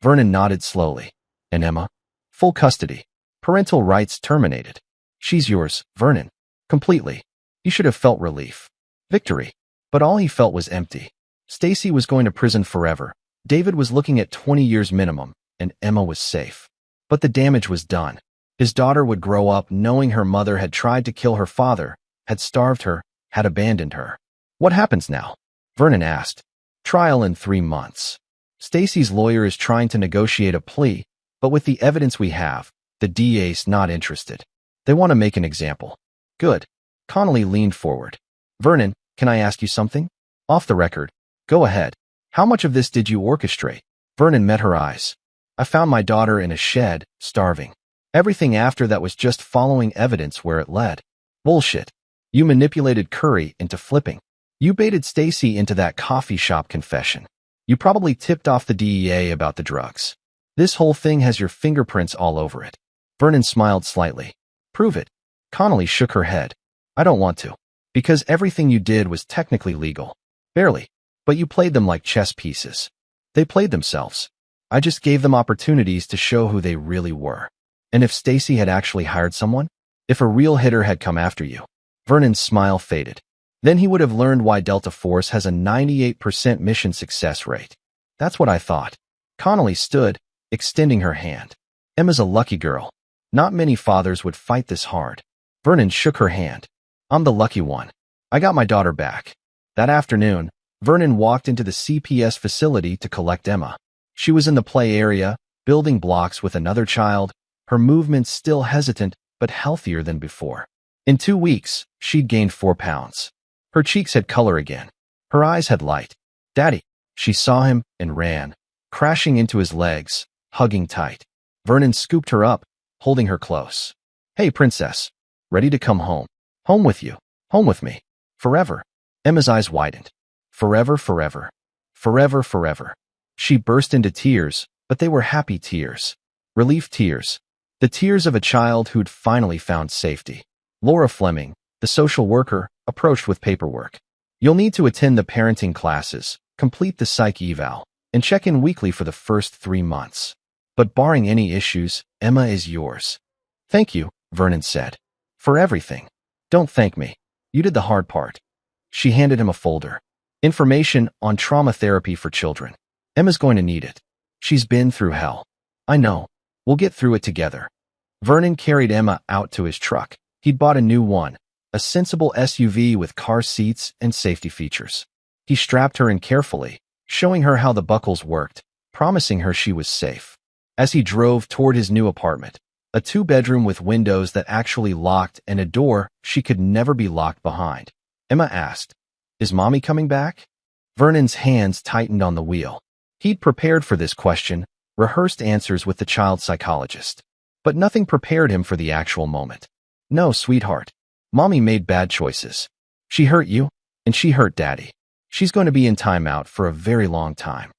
Vernon nodded slowly. And Emma? Full custody. Parental rights terminated. She's yours, Vernon. Completely. He should have felt relief. Victory. But all he felt was empty. Stacy was going to prison forever. David was looking at 20 years minimum, and Emma was safe. But the damage was done. His daughter would grow up knowing her mother had tried to kill her father, had starved her, had abandoned her. What happens now? Vernon asked. Trial in 3 months. Stacy's lawyer is trying to negotiate a plea, but with the evidence we have, the DA's not interested. They want to make an example. Good. Connolly leaned forward. Vernon, can I ask you something? Off the record. Go ahead. How much of this did you orchestrate? Vernon met her eyes. I found my daughter in a shed, starving. Everything after that was just following evidence where it led. Bullshit. You manipulated Curry into flipping. You baited Stacy into that coffee shop confession. You probably tipped off the DEA about the drugs. This whole thing has your fingerprints all over it. Vernon smiled slightly. Prove it. Connolly shook her head. I don't want to. Because everything you did was technically legal. Barely. But you played them like chess pieces. They played themselves. I just gave them opportunities to show who they really were. And if Stacy had actually hired someone? If a real hitter had come after you? Vernon's smile faded. Then he would have learned why Delta Force has a 98% mission success rate. That's what I thought. Connolly stood, extending her hand. Emma's a lucky girl. Not many fathers would fight this hard. Vernon shook her hand. I'm the lucky one. I got my daughter back. That afternoon, Vernon walked into the CPS facility to collect Emma. She was in the play area, building blocks with another child, her movements still hesitant but healthier than before. In 2 weeks, she'd gained 4 pounds. Her cheeks had color again. Her eyes had light. Daddy. She saw him and ran, crashing into his legs, hugging tight. Vernon scooped her up, holding her close. Hey, princess. Ready to come home? Home with you. Home with me. Forever. Emma's eyes widened. Forever, forever. Forever, forever. She burst into tears, but they were happy tears. Relief tears. The tears of a child who'd finally found safety. Laura Fleming, the social worker, approached with paperwork. You'll need to attend the parenting classes, complete the psych eval, and check in weekly for the first 3 months. But barring any issues, Emma is yours. Thank you, Vernon said. For everything. Don't thank me. You did the hard part. She handed him a folder. Information on trauma therapy for children. Emma's going to need it. She's been through hell. I know. We'll get through it together. Vernon carried Emma out to his truck. He'd bought a new one, a sensible SUV with car seats and safety features. He strapped her in carefully, showing her how the buckles worked, promising her she was safe. As he drove toward his new apartment, a 2-bedroom with windows that actually locked and a door she could never be locked behind, Emma asked, "Is Mommy coming back?" Vernon's hands tightened on the wheel. He'd prepared for this question, rehearsed answers with the child psychologist. But nothing prepared him for the actual moment. No, sweetheart. Mommy made bad choices. She hurt you, and she hurt Daddy. She's going to be in timeout for a very long time.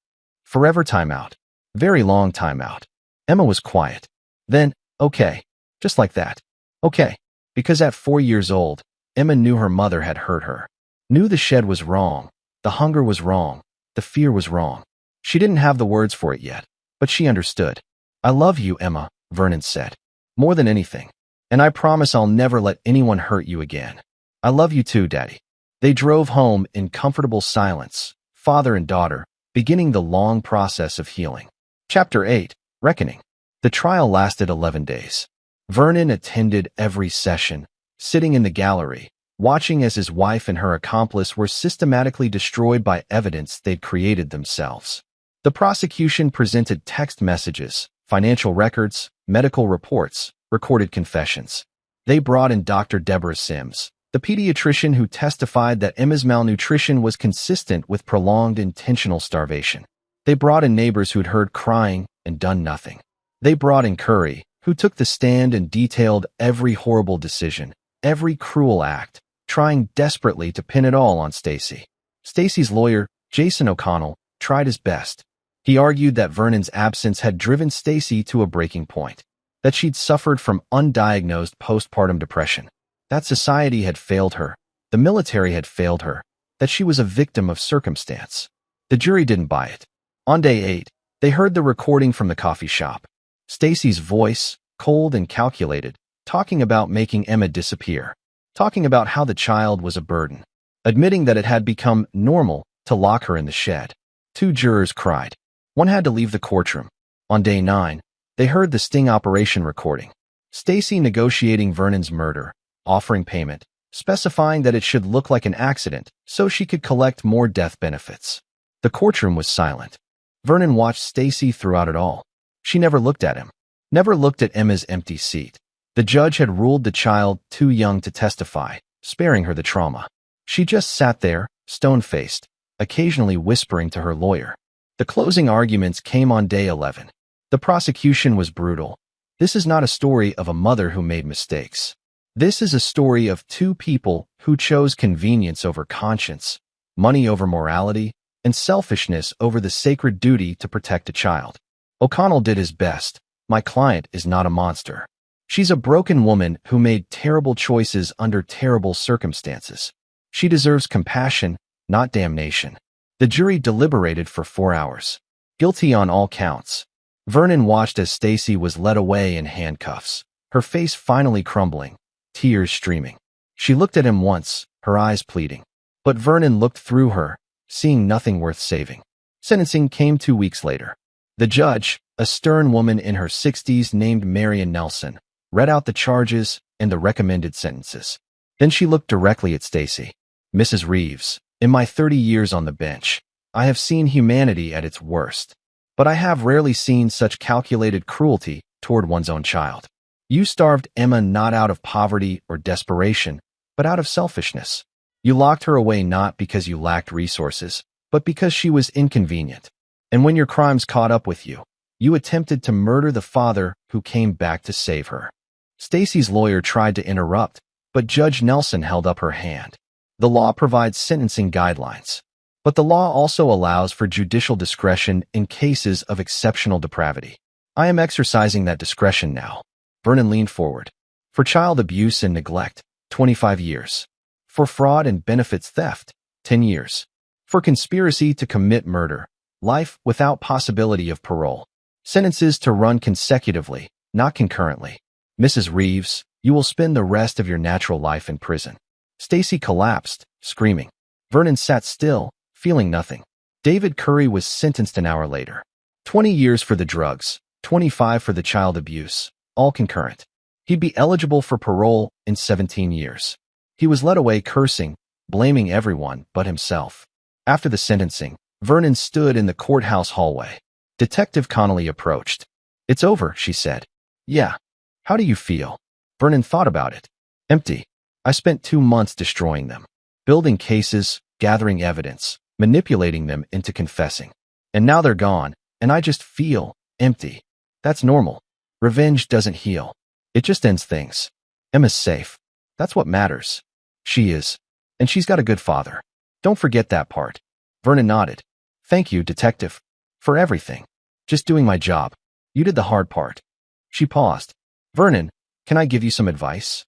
Forever timeout. Very long timeout. Emma was quiet. Then, okay. Just like that. Okay. Because at 4 years old, Emma knew her mother had hurt her. Knew the shed was wrong. The hunger was wrong. The fear was wrong. She didn't have the words for it yet, but she understood. I love you, Emma, Vernon said. More than anything. And I promise I'll never let anyone hurt you again. I love you too, Daddy. They drove home in comfortable silence, father and daughter, beginning the long process of healing. Chapter 8, Reckoning. The trial lasted 11 days. Vernon attended every session, sitting in the gallery, watching as his wife and her accomplice were systematically destroyed by evidence they'd created themselves. The prosecution presented text messages, financial records, medical reports, recorded confessions. They brought in Dr. Deborah Sims, the pediatrician who testified that Emma's malnutrition was consistent with prolonged intentional starvation. They brought in neighbors who'd heard crying and done nothing. They brought in Curry, who took the stand and detailed every horrible decision, every cruel act, trying desperately to pin it all on Stacy. Stacy's lawyer, Jason O'Connell, tried his best. He argued that Vernon's absence had driven Stacy to a breaking point, that she'd suffered from undiagnosed postpartum depression, that society had failed her, the military had failed her, that she was a victim of circumstance. The jury didn't buy it. On day 8, they heard the recording from the coffee shop. Stacy's voice, cold and calculated, talking about making Emma disappear, talking about how the child was a burden, admitting that it had become normal to lock her in the shed. 2 jurors cried. One had to leave the courtroom. On day 9, they heard the sting operation recording. Stacy negotiating Vernon's murder, offering payment, specifying that it should look like an accident so she could collect more death benefits. The courtroom was silent. Vernon watched Stacy throughout it all. She never looked at him, never looked at Emma's empty seat. The judge had ruled the child too young to testify, sparing her the trauma. She just sat there, stone-faced, occasionally whispering to her lawyer. The closing arguments came on day 11. The prosecution was brutal. This is not a story of a mother who made mistakes. This is a story of 2 people who chose convenience over conscience, money over morality, and selfishness over the sacred duty to protect a child. O'Connell did his best. My client is not a monster. She's a broken woman who made terrible choices under terrible circumstances. She deserves compassion, not damnation. The jury deliberated for 4 hours. Guilty on all counts. Vernon watched as Stacy was led away in handcuffs, her face finally crumbling, tears streaming. She looked at him once, her eyes pleading. But Vernon looked through her, seeing nothing worth saving. Sentencing came 2 weeks later. The judge, a stern woman in her 60s named Marion Nelson, read out the charges and the recommended sentences. Then she looked directly at Stacy. Mrs. Reeves, in my 30 years on the bench, I have seen humanity at its worst. But I have rarely seen such calculated cruelty toward one's own child. You starved Emma not out of poverty or desperation, but out of selfishness. You locked her away not because you lacked resources, but because she was inconvenient. And when your crimes caught up with you, You attempted to murder the father who came back to save her. Stacy's lawyer tried to interrupt, but Judge Nelson held up her hand. The law provides sentencing guidelines, but the law also allows for judicial discretion in cases of exceptional depravity. I am exercising that discretion now. Vernon leaned forward. For child abuse and neglect, 25 years. For fraud and benefits theft, 10 years. For conspiracy to commit murder, life without possibility of parole. Sentences to run consecutively, not concurrently. Mrs. Reeves, you will spend the rest of your natural life in prison. Stacy collapsed, screaming. Vernon sat still, feeling nothing. David Curry was sentenced an hour later. 20 years for the drugs, 25 for the child abuse, all concurrent. He'd be eligible for parole in 17 years. He was led away cursing, blaming everyone but himself. After the sentencing, Vernon stood in the courthouse hallway. Detective Connolly approached. It's over, she said. Yeah. How do you feel? Vernon thought about it. Empty. I spent 2 months destroying them. Building cases, gathering evidence, manipulating them into confessing. And now they're gone, and I just feel empty. That's normal. Revenge doesn't heal. It just ends things. Emma's safe. That's what matters. She is. And she's got a good father. Don't forget that part. Vernon nodded. Thank you, detective. For everything. Just doing my job. You did the hard part. She paused. Vernon, can I give you some advice?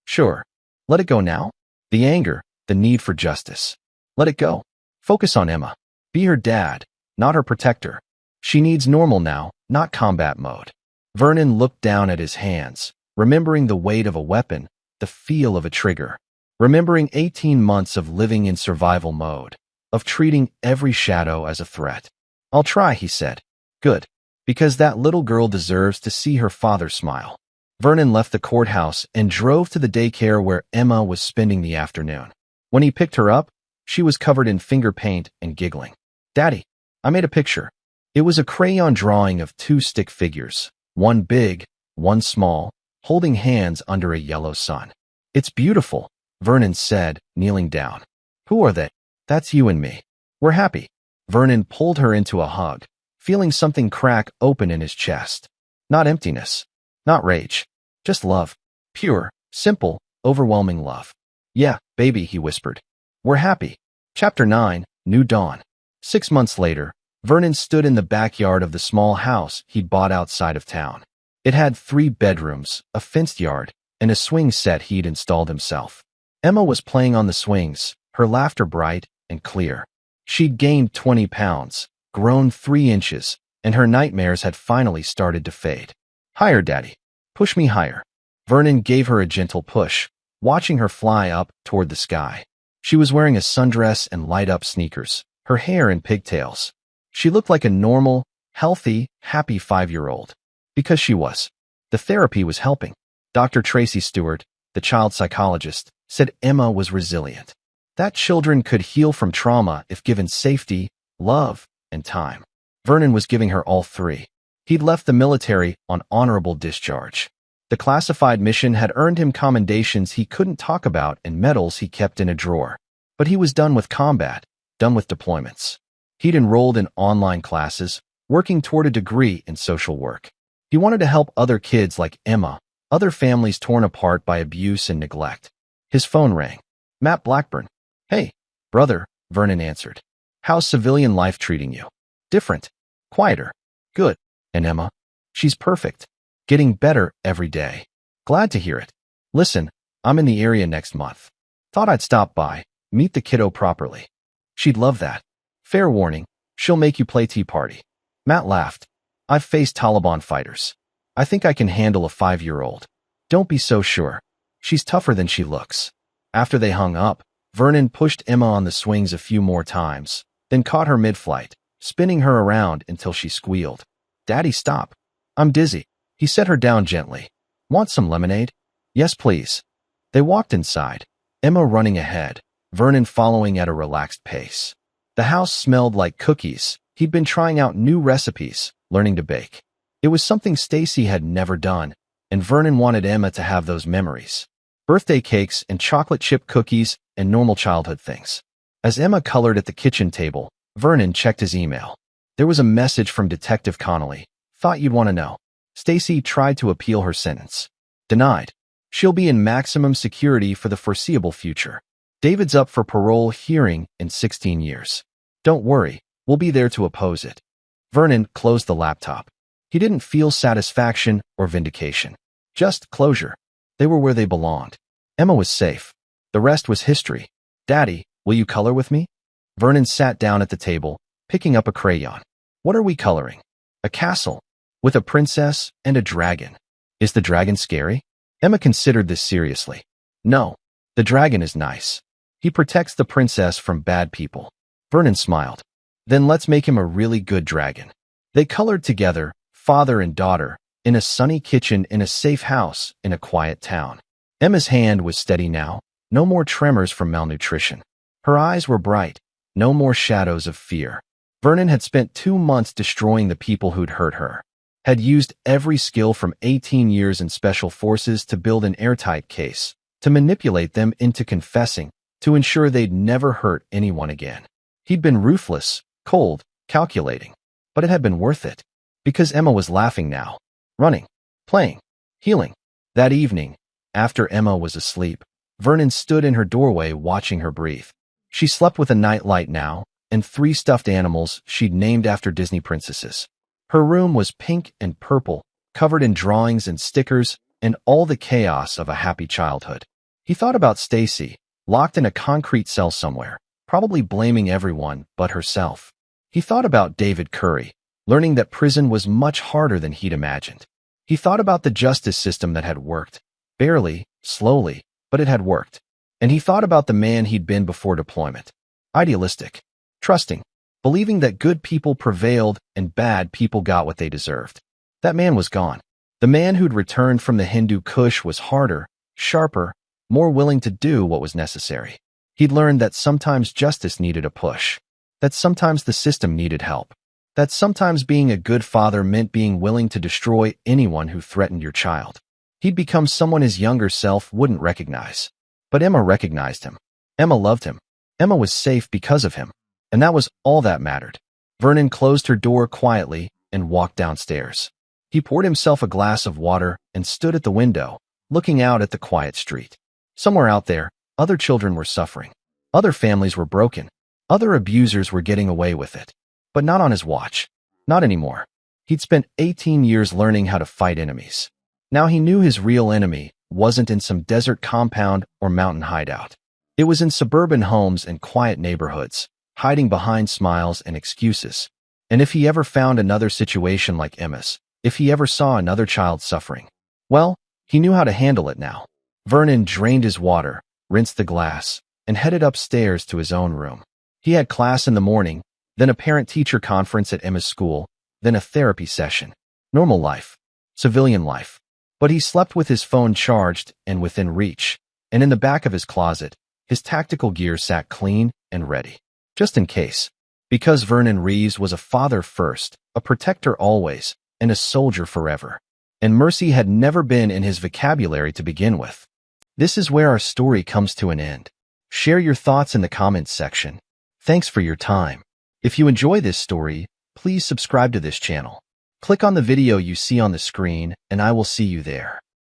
Sure. Let it go now. The anger, the need for justice. Let it go. Focus on Emma. Be her dad, not her protector. She needs normal now, not combat mode. Vernon looked down at his hands, remembering the weight of a weapon, the feel of a trigger, remembering 18 months of living in survival mode, of treating every shadow as a threat. I'll try, he said. Good. Because that little girl deserves to see her father smile. Vernon left the courthouse and drove to the daycare where Emma was spending the afternoon. When he picked her up, she was covered in finger paint and giggling. Daddy, I made a picture. It was a crayon drawing of 2 stick figures, one big, one small, holding hands under a yellow sun. It's beautiful, Vernon said, kneeling down. Who are they? That's you and me. We're happy. Vernon pulled her into a hug, feeling something crack open in his chest. Not emptiness. Not rage. Just love. Pure, simple, overwhelming love. Yeah, baby, he whispered. We're happy. Chapter 9, New Dawn. 6 months later, Vernon stood in the backyard of the small house he'd bought outside of town. It had 3 bedrooms, a fenced yard, and a swing set he'd installed himself. Emma was playing on the swings, her laughter bright and clear. She'd gained 20 pounds, grown 3 inches, and her nightmares had finally started to fade. Higher, Daddy. Push me higher. Vernon gave her a gentle push, watching her fly up toward the sky. She was wearing a sundress and light-up sneakers, her hair in pigtails. She looked like a normal, healthy, happy 5-year-old. Because she was. The therapy was helping. Dr. Tracy Stewart, the child psychologist, said Emma was resilient. That children could heal from trauma if given safety, love, and time. Vernon was giving her all 3. He'd left the military on honorable discharge. The classified mission had earned him commendations he couldn't talk about and medals he kept in a drawer. But he was done with combat, done with deployments. He'd enrolled in online classes, working toward a degree in social work. He wanted to help other kids like Emma, other families torn apart by abuse and neglect. His phone rang. Matt Blackburn. Hey, brother, Vernon answered. How's civilian life treating you? Different. Quieter. Good. And Emma? She's perfect. Getting better every day. Glad to hear it. Listen, I'm in the area next month. Thought I'd stop by, meet the kiddo properly. She'd love that. Fair warning, she'll make you play tea party. Matt laughed. I've faced Taliban fighters. I think I can handle a 5-year-old. Don't be so sure. She's tougher than she looks. After they hung up, Vernon pushed Emma on the swings a few more times, then caught her mid-flight, spinning her around until she squealed. Daddy, stop. I'm dizzy. He set her down gently. Want some lemonade? Yes, please. They walked inside, Emma running ahead, Vernon following at a relaxed pace. The house smelled like cookies. He'd been trying out new recipes, learning to bake. It was something Stacy had never done, and Vernon wanted Emma to have those memories. Birthday cakes and chocolate chip cookies and normal childhood things. As Emma colored at the kitchen table, Vernon checked his email. There was a message from Detective Connolly. Thought you'd want to know. Stacy tried to appeal her sentence. Denied. She'll be in maximum security for the foreseeable future. David's up for parole hearing in 16 years. Don't worry, we'll be there to oppose it. Vernon closed the laptop. He didn't feel satisfaction or vindication. Just closure. They were where they belonged. Emma was safe. The rest was history. Daddy, will you color with me? Vernon sat down at the table, picking up a crayon. What are we coloring? A castle. With a princess and a dragon. Is the dragon scary? Emma considered this seriously. No. The dragon is nice. He protects the princess from bad people. Vernon smiled. Then let's make him a really good dragon. They colored together, father and daughter, in a sunny kitchen in a safe house in a quiet town. Emma's hand was steady now. No more tremors from malnutrition. Her eyes were bright. No more shadows of fear. Vernon had spent 2 months destroying the people who'd hurt her. Had used every skill from 18 years in special forces to build an airtight case, to manipulate them into confessing, to ensure they'd never hurt anyone again. He'd been ruthless, cold, calculating. But it had been worth it. Because Emma was laughing now. Running. Playing. Healing. That evening, after Emma was asleep, Vernon stood in her doorway watching her breathe. She slept with a nightlight now, and 3 stuffed animals she'd named after Disney princesses. Her room was pink and purple, covered in drawings and stickers, and all the chaos of a happy childhood. He thought about Stacy, locked in a concrete cell somewhere, probably blaming everyone but herself. He thought about David Curry, learning that prison was much harder than he'd imagined. He thought about the justice system that had worked. Barely, slowly, but it had worked. And he thought about the man he'd been before deployment. Idealistic. Trusting. Believing that good people prevailed and bad people got what they deserved. That man was gone. The man who'd returned from the Hindu Kush was harder, sharper, more willing to do what was necessary. He'd learned that sometimes justice needed a push. That sometimes the system needed help. That sometimes being a good father meant being willing to destroy anyone who threatened your child. He'd become someone his younger self wouldn't recognize. But Emma recognized him. Emma loved him. Emma was safe because of him. And that was all that mattered. Vernon closed her door quietly and walked downstairs. He poured himself a glass of water and stood at the window, looking out at the quiet street. Somewhere out there, other children were suffering. Other families were broken. Other abusers were getting away with it. But not on his watch. Not anymore. He'd spent 18 years learning how to fight enemies. Now he knew his real enemy wasn't in some desert compound or mountain hideout. It was in suburban homes and quiet neighborhoods, hiding behind smiles and excuses. And if he ever found another situation like Emma's, if he ever saw another child suffering, well, he knew how to handle it now. Vernon drained his water, rinsed the glass, and headed upstairs to his own room. He had class in the morning, then a parent-teacher conference at Emma's school, then a therapy session. Normal life. Civilian life. But he slept with his phone charged and within reach, and in the back of his closet, his tactical gear sat clean and ready. Just in case. Because Vernon Reeves was a father first, a protector always, and a soldier forever. And mercy had never been in his vocabulary to begin with. This is where our story comes to an end. Share your thoughts in the comments section. Thanks for your time. If you enjoy this story, please subscribe to this channel. Click on the video you see on the screen, and I will see you there.